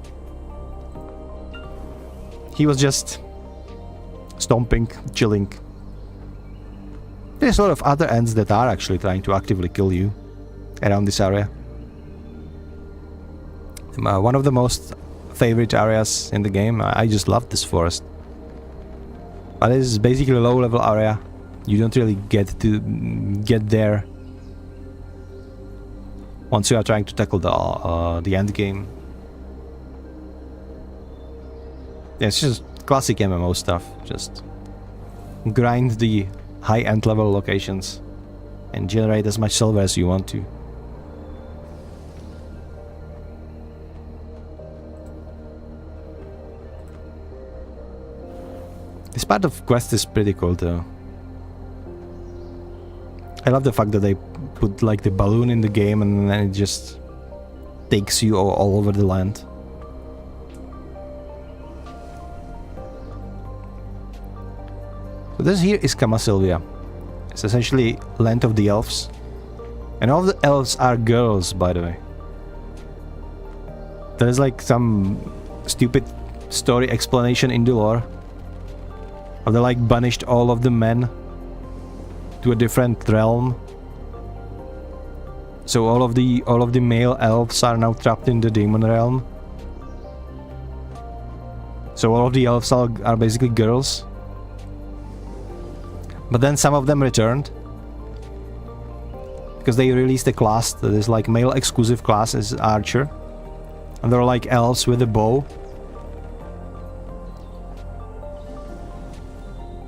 He was just stomping, chilling. There's a lot of other ants that are actually trying to actively kill you around this area. One of the most favorite areas in the game. I just love this forest. But it is basically a low-level area. You don't really get there once you are trying to tackle the end game. Yeah, it's just classic MMO stuff. Just grind the high end level locations and generate as much silver as you want to. This part of quest is pretty cool though. I love the fact that they put like the balloon in the game and then it just takes you all over the land. So this here is Camasylvia. It's essentially land of the elves. And all the elves are girls, by the way. There is like some stupid story explanation in the lore. How they like banished all of the men to a different realm. So all of the male elves are now trapped in the demon realm. So all of the elves are basically girls. But then some of them returned. Because they released a class that is like male exclusive class is Archer. And they're like elves with a bow.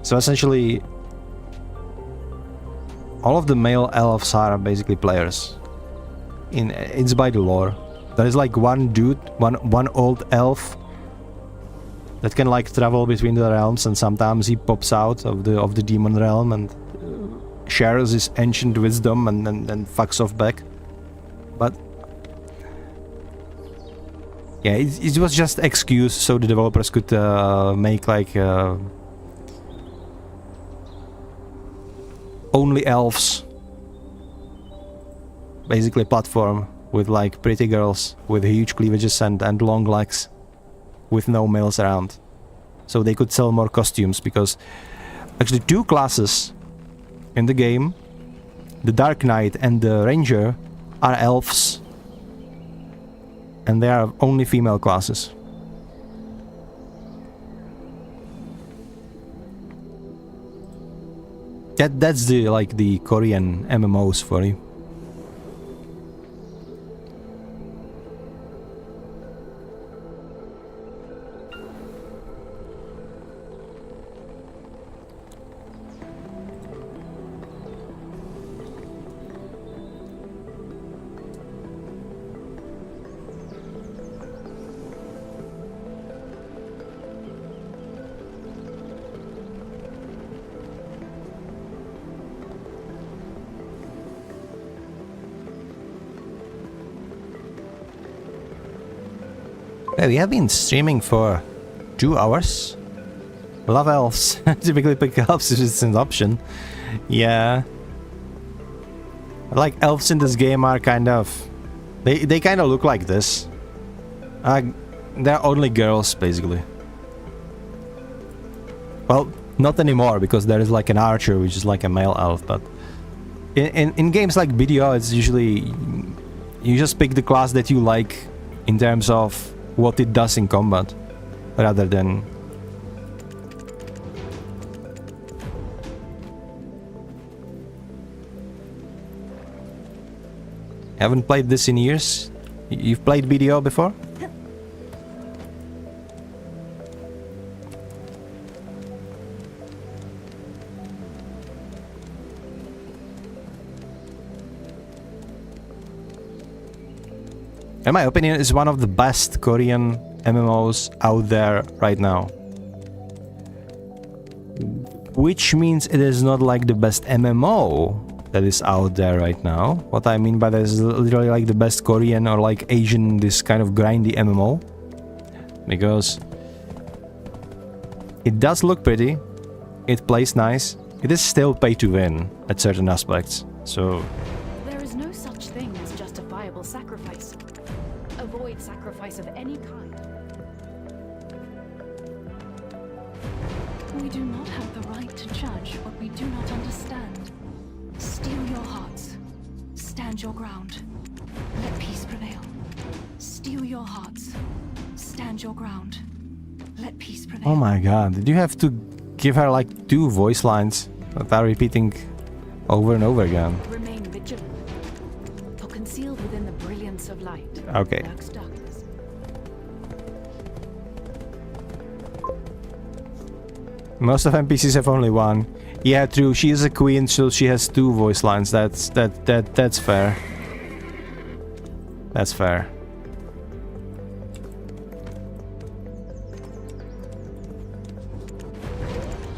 So essentially all of the male elves are basically players. It's by the lore. There is like one dude, one old elf that can like travel between the realms, and sometimes he pops out of the demon realm and shares his ancient wisdom and then fucks off back. But yeah, it was just excuse so the developers could make like only elves, basically platform with like pretty girls with huge cleavages and long legs with no males around, so they could sell more costumes. Because actually two classes in the game, the Dark Knight and the Ranger, are elves, and they are only female classes. That's the Korean MMOs for you. Okay, we have been streaming for 2 hours. Love elves. Typically pick elves if it's an option. Yeah. Like elves in this game are kind of... They kind of look like this. They're only girls, basically. Well, not anymore, because there is like an archer, which is like a male elf, but... In games like BDO, it's usually... You just pick the class that you like in terms of what it does in combat, rather than... Haven't played this in years. You've played BDO before? In my opinion, it's one of the best Korean MMOs out there right now. Which means it is not like the best MMO that is out there right now. What I mean by that is literally like the best Korean or like Asian, this kind of grindy MMO. Because it does look pretty, it plays nice, it is still pay to win at certain aspects, so... There is no such thing as justifiable sacrifice. Avoid sacrifice of any kind. We do not have the right to judge what we do not understand. Steel your hearts. Stand your ground. Let peace prevail. Steel your hearts. Stand your ground. Let peace prevail. Oh my god, did you have to give her like 2 voice lines that are repeating over and over again? Remain vigilant. For concealed within the brilliance of light. Okay. Lurks darkness. Most of NPCs have only 1. Yeah, true. She is a queen, so she has 2 voice lines. That's fair. That's fair.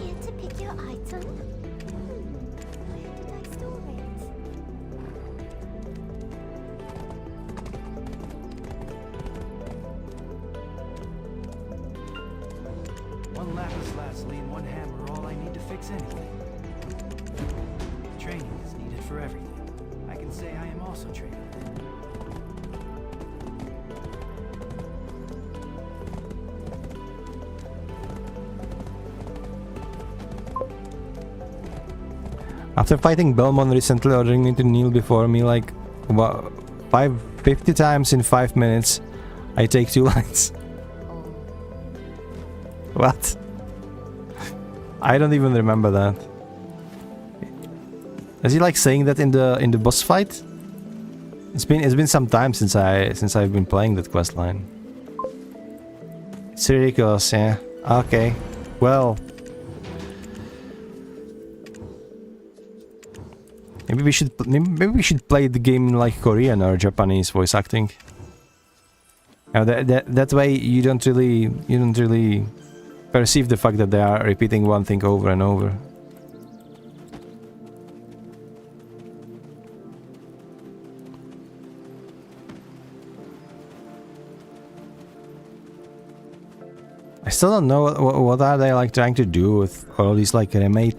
Here to pick your item? Where did I store it? One lapis lazuli and 1 hammer are all I need to fix anything. Training is needed for everything. I can say I am also trained. After fighting Belmont recently, ordering me to kneel before me like 50 times in 5 minutes, I take 2 lines. What? I don't even remember that. Is he like saying that in the boss fight? It's been some time since I've been playing that quest line. It's ridiculous, yeah. Okay. Well, maybe we should play the game in like Korean or Japanese voice acting. Now that way you don't really perceive the fact that they are repeating one thing over and over. I still don't know what are they like trying to do with all these like remade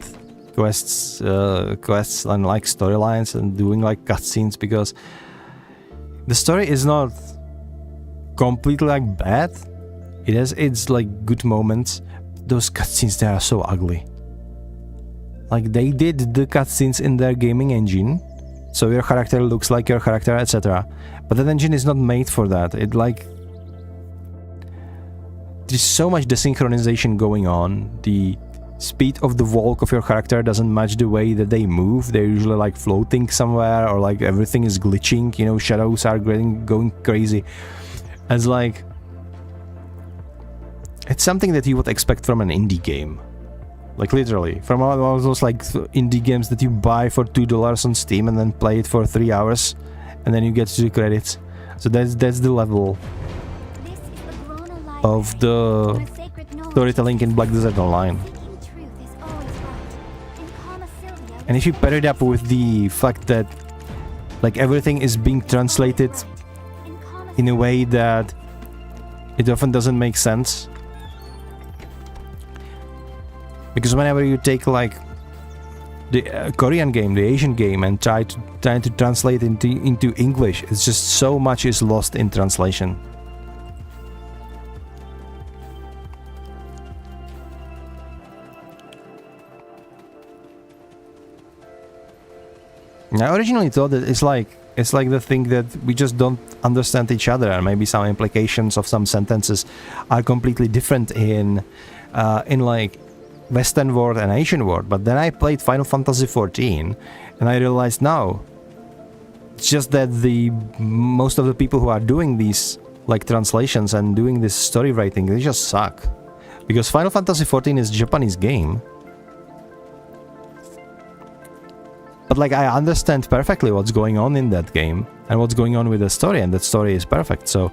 quests and like storylines and doing like cutscenes, because the story is not completely like bad. It has its like good moments. Those cutscenes, they are so ugly. Like they did the cutscenes in their gaming engine, so your character looks like your character, etc. But that engine is not made for that. It like there's so much desynchronization going on. The speed of the walk of your character doesn't match the way that they move. They're usually like floating somewhere, or like everything is glitching, you know, shadows are going crazy. It's like, it's something that you would expect from an indie game. Like literally, from all those like indie games that you buy for $2 on Steam and then play it for 3 hours and then you get to the credits. So that's the level of the storytelling in Black Desert Online. And if you pair it up with the fact that like everything is being translated in a way that it often doesn't make sense. Because whenever you take like the Korean game, the Asian game, and try to translate into English, it's just so much is lost in translation. I originally thought that it's like the thing that we just don't understand each other, and maybe some implications of some sentences are completely different in like Western world and Asian world. But then I played Final Fantasy XIV, and I realized no, it's just that most of the people who are doing these like translations and doing this story writing, they just suck. Because Final Fantasy XIV is a Japanese game. But like I understand perfectly what's going on in that game and what's going on with the story, and that story is perfect. So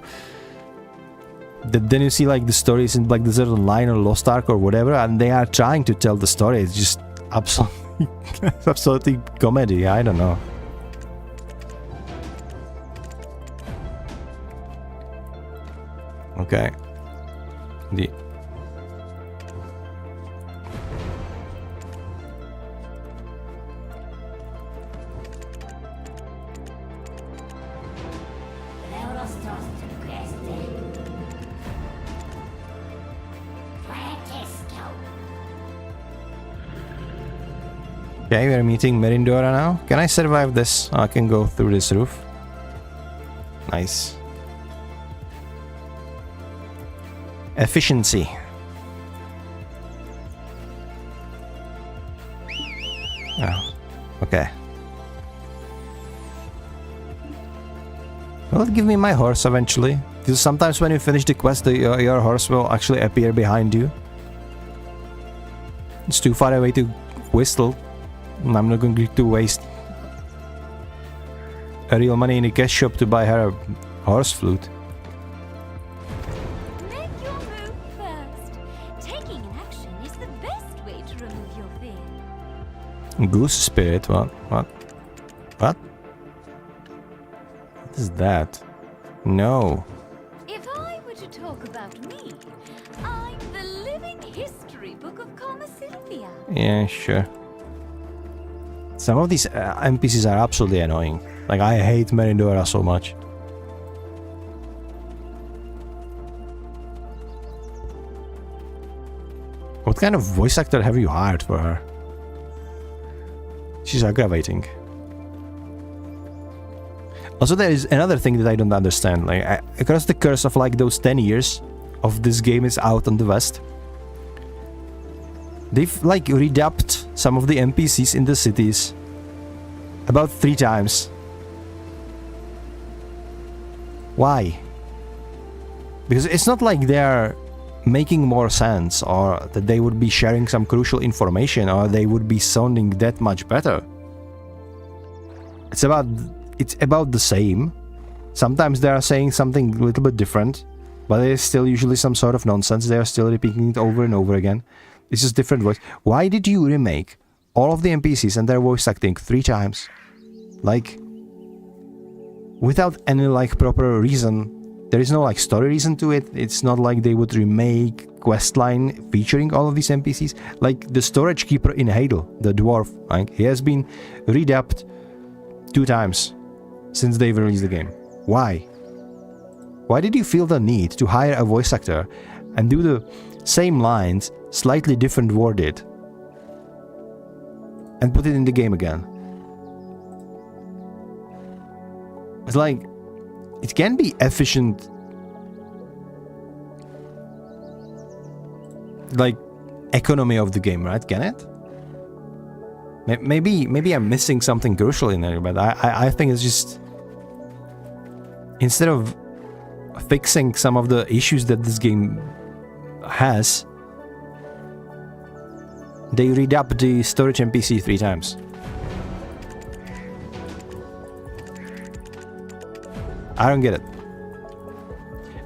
then you see like the stories in like Desert Online or Lost Ark or whatever, and they are trying to tell the story. It's just absolutely comedy. I don't know. Okay. Okay, we're meeting Merindora now. Can I survive this? I can go through this roof. Nice. Efficiency. Oh, okay. Will it give me my horse eventually? Because sometimes when you finish the quest, your horse will actually appear behind you. It's too far away to whistle. I'm not going to waste a real money in a cash shop to buy her a horse flute. Make your move first. Taking an action is the best way to remove your fear. Goose spirit? What? What? What? What is that? No. If I were to talk about me, I'm the living history book of Sylvia. Yeah, sure. Some of these NPCs are absolutely annoying. Like, I hate Merindora so much. What kind of voice actor have you hired for her? She's aggravating. Also, there is another thing that I don't understand. Like, across the course of like those 10 years of this game is out on the West, they've like redubbed some of the NPCs in the cities about 3 times. Why? Because it's not like they're making more sense, or that they would be sharing some crucial information, or they would be sounding that much better. It's about the same. Sometimes they are saying something a little bit different, but there's still usually some sort of nonsense. They are still repeating it over and over again. It's just different voice. Why did you remake all of the NPCs and their voice acting 3 times? Like, without any like proper reason. There is no like story reason to it. It's not like they would remake questline featuring all of these NPCs. Like the storage keeper in Hadel, the dwarf, like, he has been redubbed 2 times since they've released the game. Why? Why did you feel the need to hire a voice actor and do the same lines, slightly different worded, and put it in the game again? It's like, it can be efficient, like economy of the game, right? Can it? Maybe I'm missing something crucial in there, but I think it's just, instead of fixing some of the issues that this game has, they redub the storage NPC 3 times. I don't get it.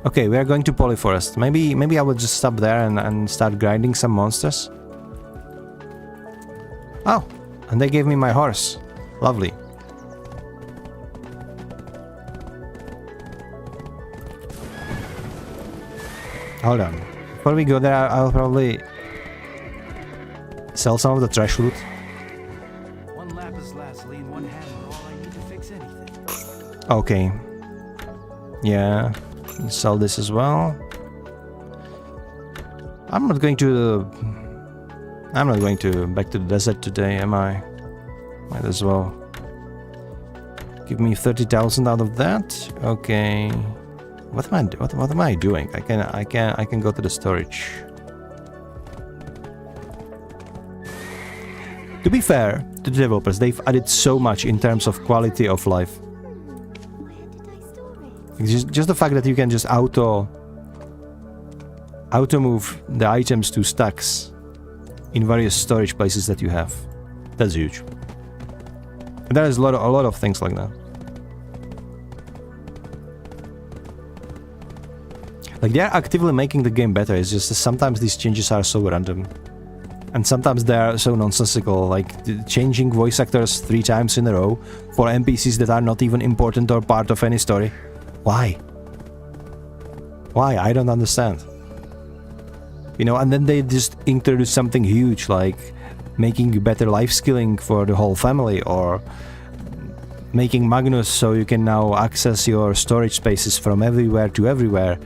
Okay, we are going to Polyforest. Maybe I will just stop there and start grinding some monsters. Oh, and they gave me my horse. Lovely. Hold on. Before we go there, I'll probably sell some of the trash loot. One lapis lazuli and one hammer, all I need to fix anything. Okay. Yeah. Sell this as well. I'm not going to back to the desert today, am I? Might as well. Give me 30,000 out of that. Okay. What am I doing? I can go to the storage. To be fair to the developers, they've added so much in terms of quality of life. Where did I store it? Just the fact that you can just auto move the items to stacks in various storage places that you have. That's huge. And there is a lot of things like that. Like, they are actively making the game better. It's just that sometimes these changes are so random. And sometimes they are so nonsensical, like changing voice actors 3 times in a row for NPCs that are not even important or part of any story. Why? Why? I don't understand. You know, and then they just introduce something huge, like making better life skilling for the whole family, or making Magnus so you can now access your storage spaces from everywhere to everywhere,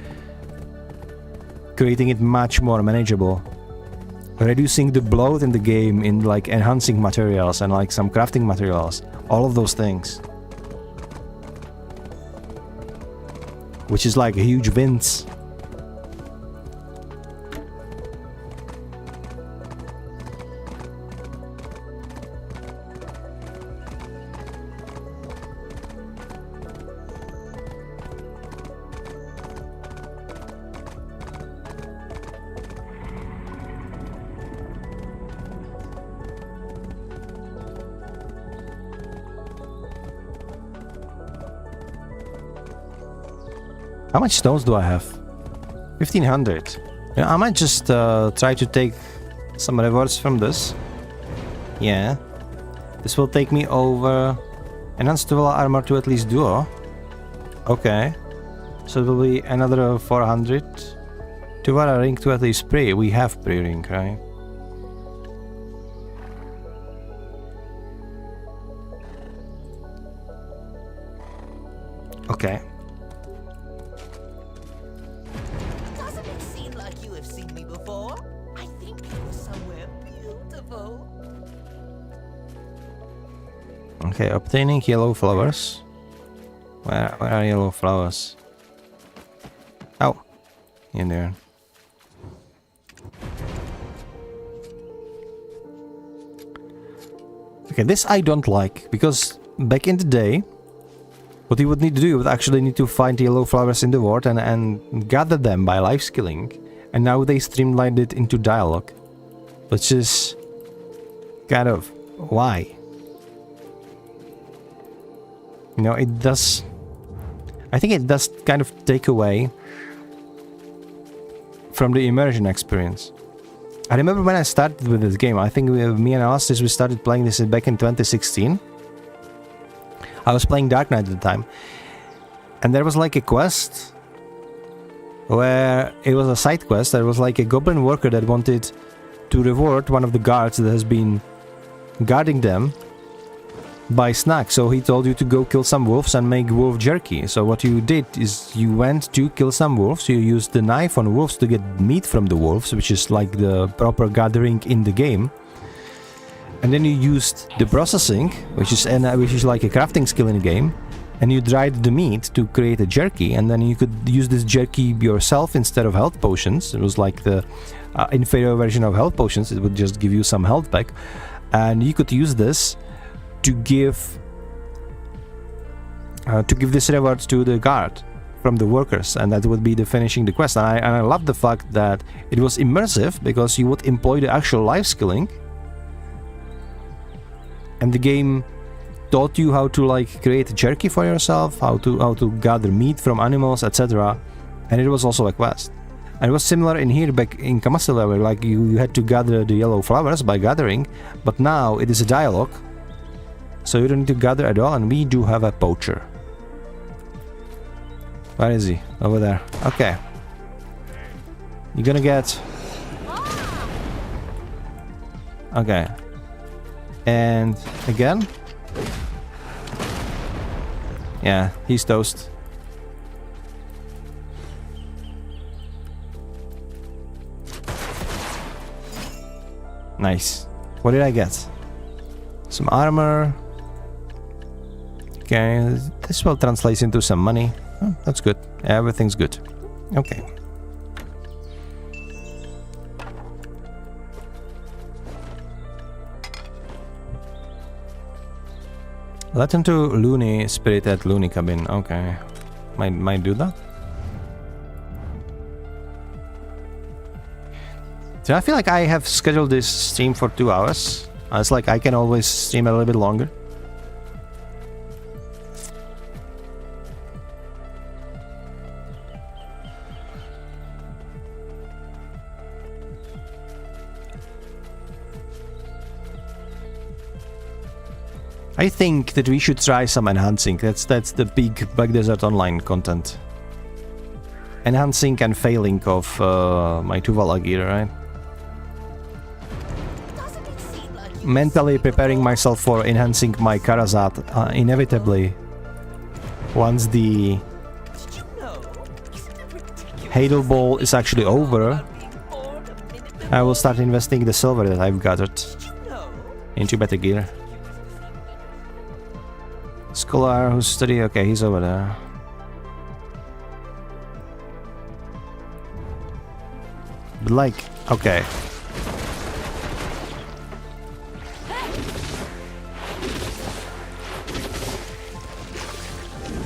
creating it much more manageable, reducing the bloat in the game in like enhancing materials and like some crafting materials, all of those things, which is like huge wins. How much stones do I have? 1500. Yeah, I might just try to take some rewards from this. Yeah. This will take me over enhanced Tuvala armor to at least duo. Okay. So it will be another 400. Tuvala ring to at least pre. We have pre-ring, right? Okay. Doesn't it seem like you have seen me before? I think you were somewhere beautiful. Okay, obtaining yellow flowers. Where are yellow flowers? Oh, in there. Okay, this I don't like, because back in the day, what you would need to do, you would actually need to find yellow flowers in the world and gather them by life skilling. And now they streamlined it into dialogue. Which is kind of why? You know, it does... I think it does kind of take away from the immersion experience. I remember when I started with this game, I think me and Alastis, we started playing this back in 2016. I was playing Dark Knight at the time, and there was like a quest where it was a side quest. There was like a goblin worker that wanted to reward one of the guards that has been guarding them by snack. So he told you to go kill some wolves and make wolf jerky. So what you did is you went to kill some wolves. You used the knife on wolves to get meat from the wolves, which is like the proper gathering in the game. And then you used the processing, which is like a crafting skill in the game, and you dried the meat to create a jerky, and then you could use this jerky yourself instead of health potions. It was like the inferior version of health potions. It would just give you some health back, and you could use this to give this reward to the guard from the workers, and that would be the finishing the quest. And I love the fact that it was immersive, because you would employ the actual life skilling. And the game taught you how to like create jerky for yourself, how to gather meat from animals, etc. And it was also a quest. And it was similar in here back in Kamastila, where like you had to gather the yellow flowers by gathering, but now it is a dialogue, so you don't need to gather at all. And we do have a poacher. Where is he? Over there. Okay. You're gonna get... Okay. And again? Yeah, he's toast. Nice. What did I get? Some armor. Okay, this will translate into some money. Oh, that's good. Everything's good. Okay. Let him to Looney Spirit at Looney Cabin. Okay. Might do that. So I feel like I have scheduled this stream for 2 hours. It's like I can always stream a little bit longer. I think that we should try some enhancing. That's the big Black Desert Online content. Enhancing and failing of my Tuvala gear, right? Mentally preparing myself for enhancing my Karazat inevitably. Once the Hadal Ball is actually over, I will start investing the silver that I've gathered into better gear. Scholar who's studying, okay, he's over there. But like, okay.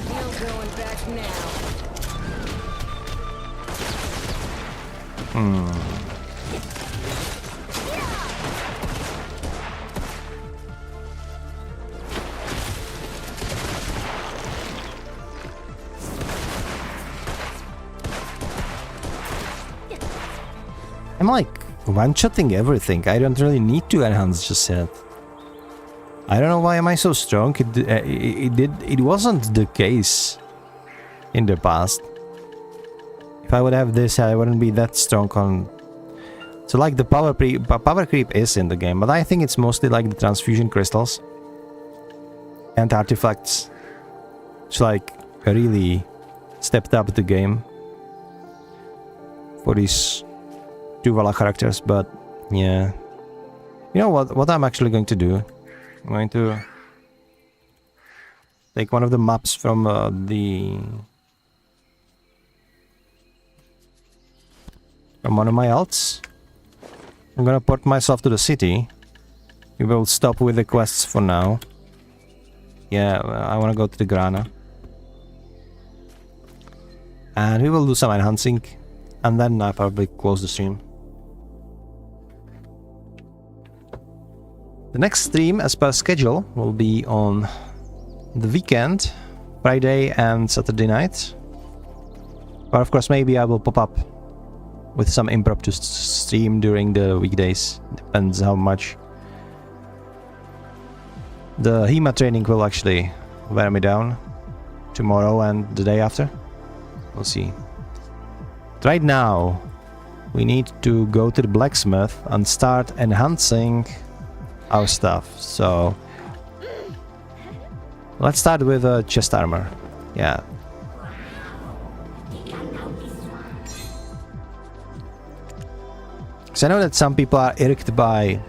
No going back now. I'm like one-shotting everything. I don't really need to enhance just yet. I don't know why am I so strong. It wasn't the case in the past. If I would have this, I wouldn't be that strong on. So like the power creep is in the game, but I think it's mostly like the transfusion crystals and artifacts. It's like really stepped up the game for these Tuvala characters, but yeah. You know what I'm actually going to do? I'm going to take one of the maps from from one of my alts. I'm gonna port myself to the city. We will stop with the quests for now. Yeah, I wanna go to the Grana. And we will do some enhancing. And then I probably close the stream. The next stream, as per schedule, will be on the weekend, Friday and Saturday night. But of course, maybe I will pop up with some impromptu stream during the weekdays. Depends how much the HEMA training will actually wear me down tomorrow and the day after. We'll see. But right now, we need to go to the blacksmith and start enhancing our stuff. So let's start with chest armor. Yeah. Because I know that some people are irked by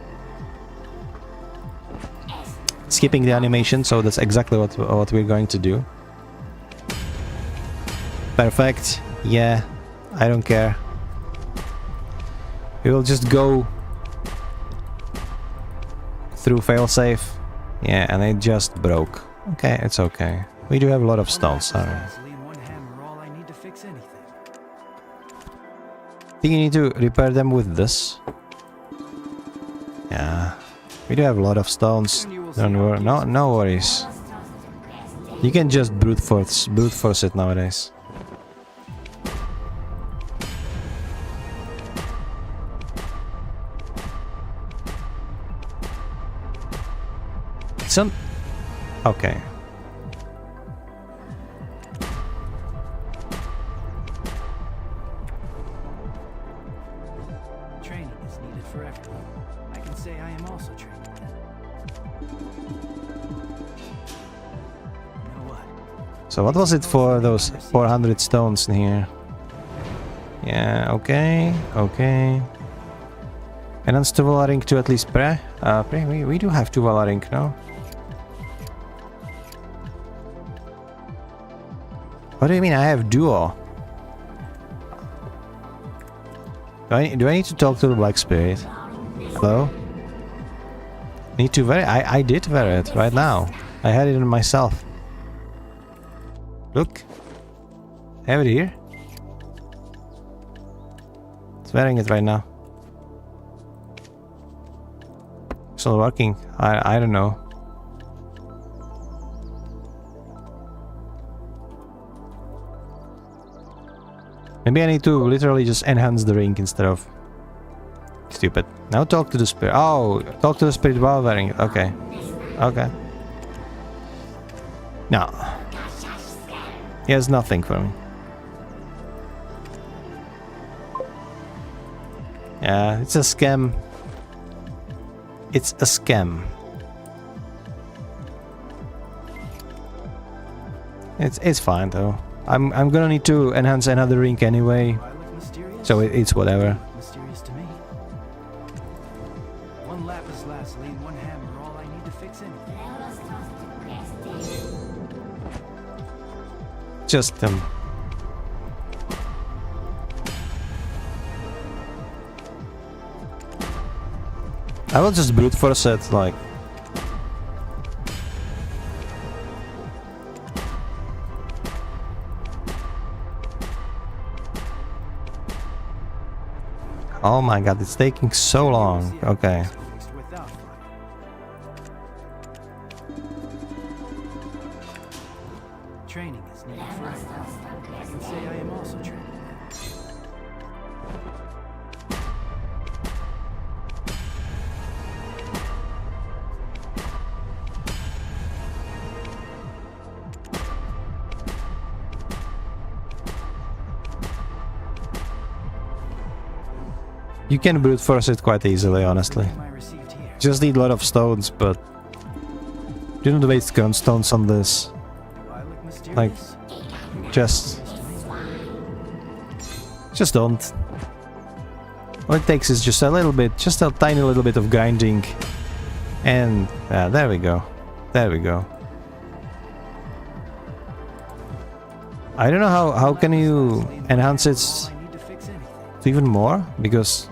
skipping the animation, so that's exactly what we're going to do. Perfect. Yeah, I don't care. We will just go through failsafe. Yeah, and it just broke. Okay, it's okay. We do have a lot of stones. Alright. I think you need to repair them with this. Yeah, we do have a lot of stones. Don't worry. No worries. You can just brute force it nowadays. Okay. So what was it for those 400 stones in here? Yeah, okay, okay. Enhance Tuvala ring to at least we do have Tuvala ring, no? What do you mean I have duo? Do I need to talk to the Black Spirit? Hello? Need to vary? I did vary it right now. I had it on myself. Look. I have it here. It's wearing it right now. It's not working. I don't know. Maybe I need to literally just enhance the ring instead of... Stupid. Now talk to the spirit. Oh, talk to the spirit while wearing it. Okay. Okay. No. He has nothing for me. Yeah, it's a scam. It's a scam. It's fine though. I'm gonna need to enhance another ring anyway. So it's whatever. Mysterious to me. One lapis lazuli and one hammer, all I need to fix anything. Just I will just brute force it, like... Oh my god, it's taking so long. Okay. Training is needed for everyone. I can say I am also trained. You can brute force it quite easily, honestly. Just need a lot of stones, but... Do not waste current stones on this. Like... Just don't. All it takes is just a little bit, just a tiny little bit of grinding. And... there we go. There we go. I don't know how can you enhance it to even more? Because...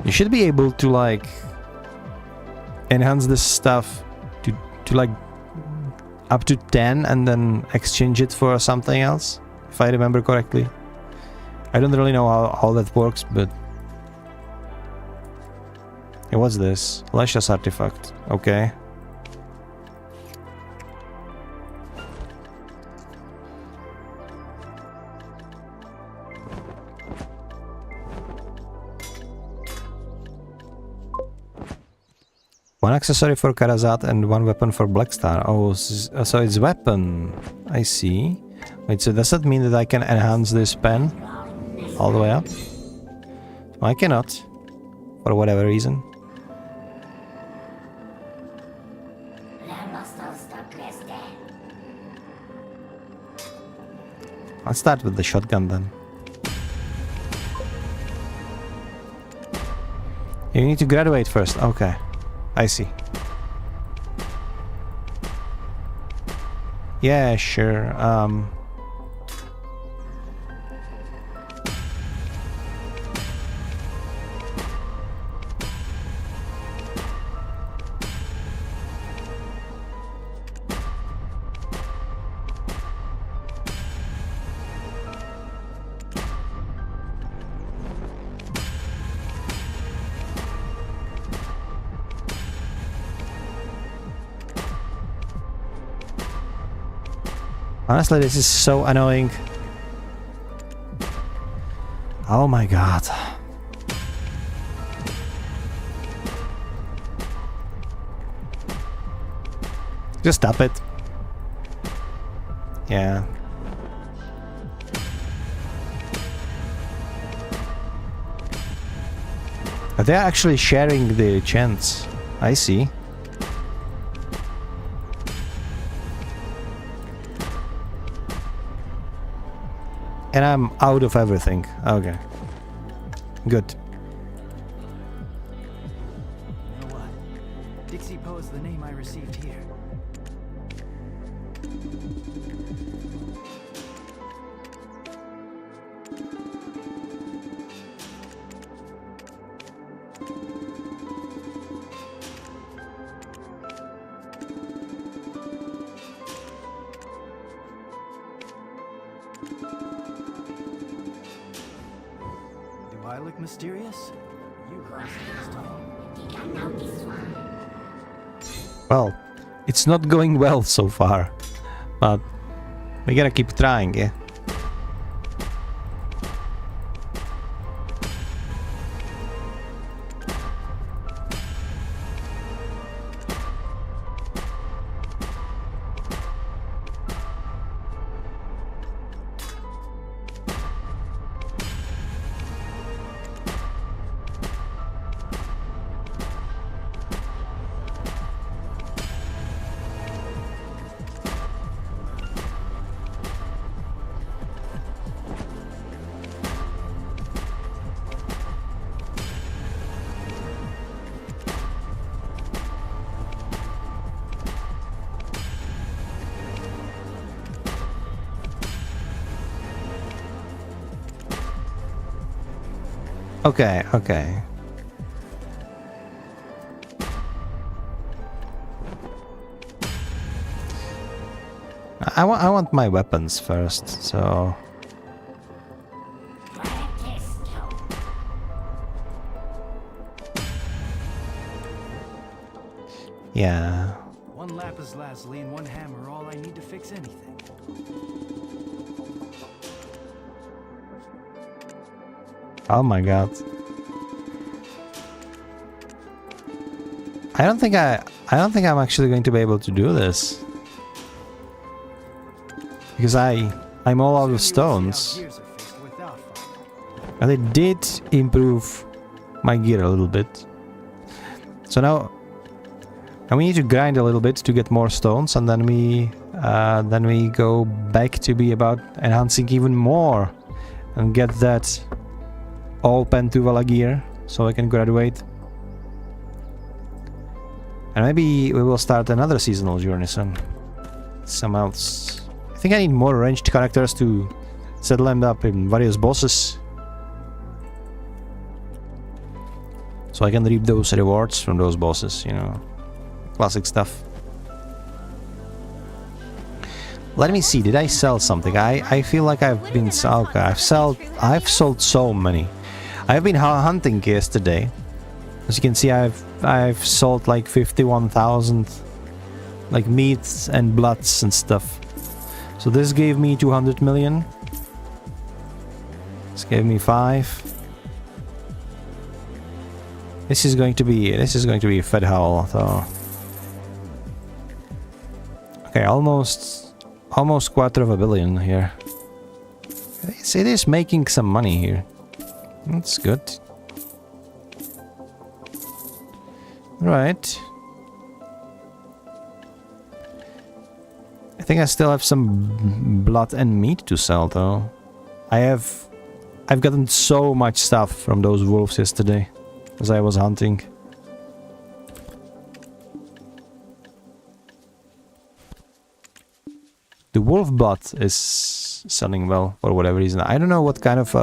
You should be able to like enhance this stuff to like up to 10 and then exchange it for something else, if I remember correctly. I don't really know how that works, but... Hey, what's this? Lashes artifact. Okay. One accessory for Karazat and one weapon for Blackstar. Oh, so it's weapon. I see. Wait, so does that mean that I can enhance this pen all the way up? I cannot, for whatever reason. I'll start with the shotgun then. You need to graduate first. Okay. I see. Yeah, sure. Honestly, this is so annoying. Oh my god. Just stop it. Yeah. They're actually sharing the chants. I see. And I'm out of everything. Okay. Good. You know what? Dixie Poe is the name I received here. Do I look mysterious? You lost this time. Well, it's not going well so far. But we gotta keep trying, yeah. Okay, okay. I want my weapons first, so... Yeah. One lapis lazuli and one hammer are all I need to fix anything. Oh my god. I don't think I'm actually going to be able to do this. Because I'm all out of stones. And they did improve my gear a little bit. So now we need to grind a little bit to get more stones, and then we go back to be about enhancing even more and get that all pen Tuvala gear so I can graduate. And maybe we will start another seasonal journey soon. Some else. I think I need more ranged characters to settle them up in various bosses, so I can reap those rewards from those bosses, you know. Classic stuff. Let me see, did I sell something? I feel like I've been... Okay, I've sold so many. I've been hunting yesterday. As you can see, I've sold like 51,000 like meats and bloods and stuff. So this gave me 200 million. This gave me 5. This is going to be a fed haul, so... Okay, almost $250 million here. It is making some money here. That's good. Right. I think I still have some blood and meat to sell, though. I've gotten so much stuff from those wolves yesterday as I was hunting. The wolf blood is selling well for whatever reason. I don't know what kind of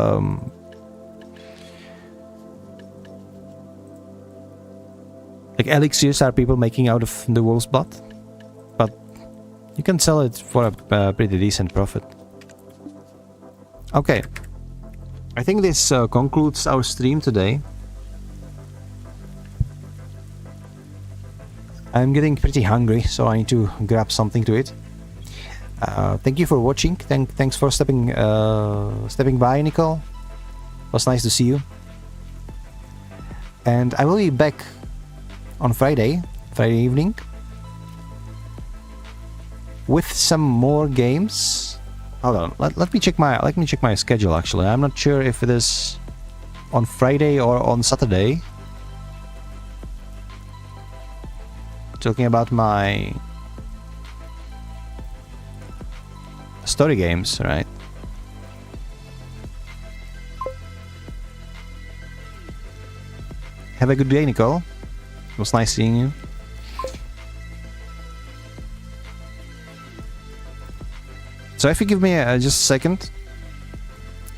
like elixirs are people making out of the wolf's blood, but you can sell it for a pretty decent profit. Okay, I think this concludes our stream today. I'm getting pretty hungry, so I need to grab something to eat. Thank you for watching. Thanks for stepping by, Nicole. It was nice to see you. And I will be back on Friday evening, with some more games. Hold on, let me check my schedule. Actually, I'm not sure if it is on Friday or on Saturday. talking about my story games, right? Have a good day, Nicole. It was nice seeing you. So if you give me just a second.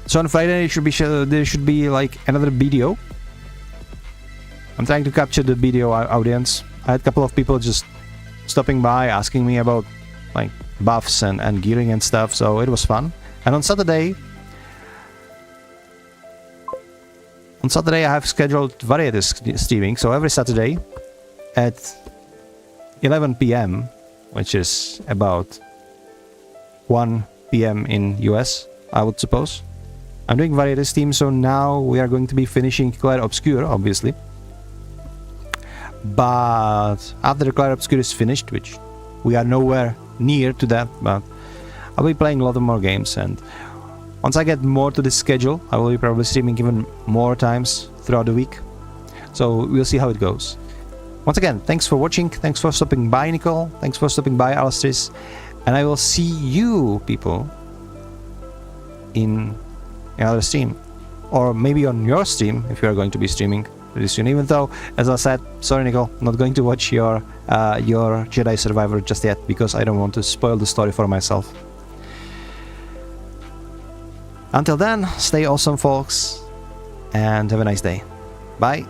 So on Friday there should be like another video. I'm trying to capture the video audience. I had a couple of people just stopping by asking me about like buffs and gearing and stuff, so it was fun. And on Saturday I have scheduled variety streaming, so every Saturday at 11 p.m, which is about 1 p.m. in US, I would suppose. I'm doing variety stream, so now we are going to be finishing Clair Obscur, obviously. But after the Clair Obscur is finished, which we are nowhere near to that, but I'll be playing a lot of more games, and once I get more to this schedule, I will be probably streaming even more times throughout the week. So we'll see how it goes. Once again, thanks for watching, thanks for stopping by, Nicole, thanks for stopping by, Alstris, and I will see you people in another stream, or maybe on your stream if you are going to be streaming pretty soon. Even though, as I said, sorry Nicole, I'm not going to watch your Jedi Survivor just yet because I don't want to spoil the story for myself. Until then, stay awesome, folks, and have a nice day. Bye.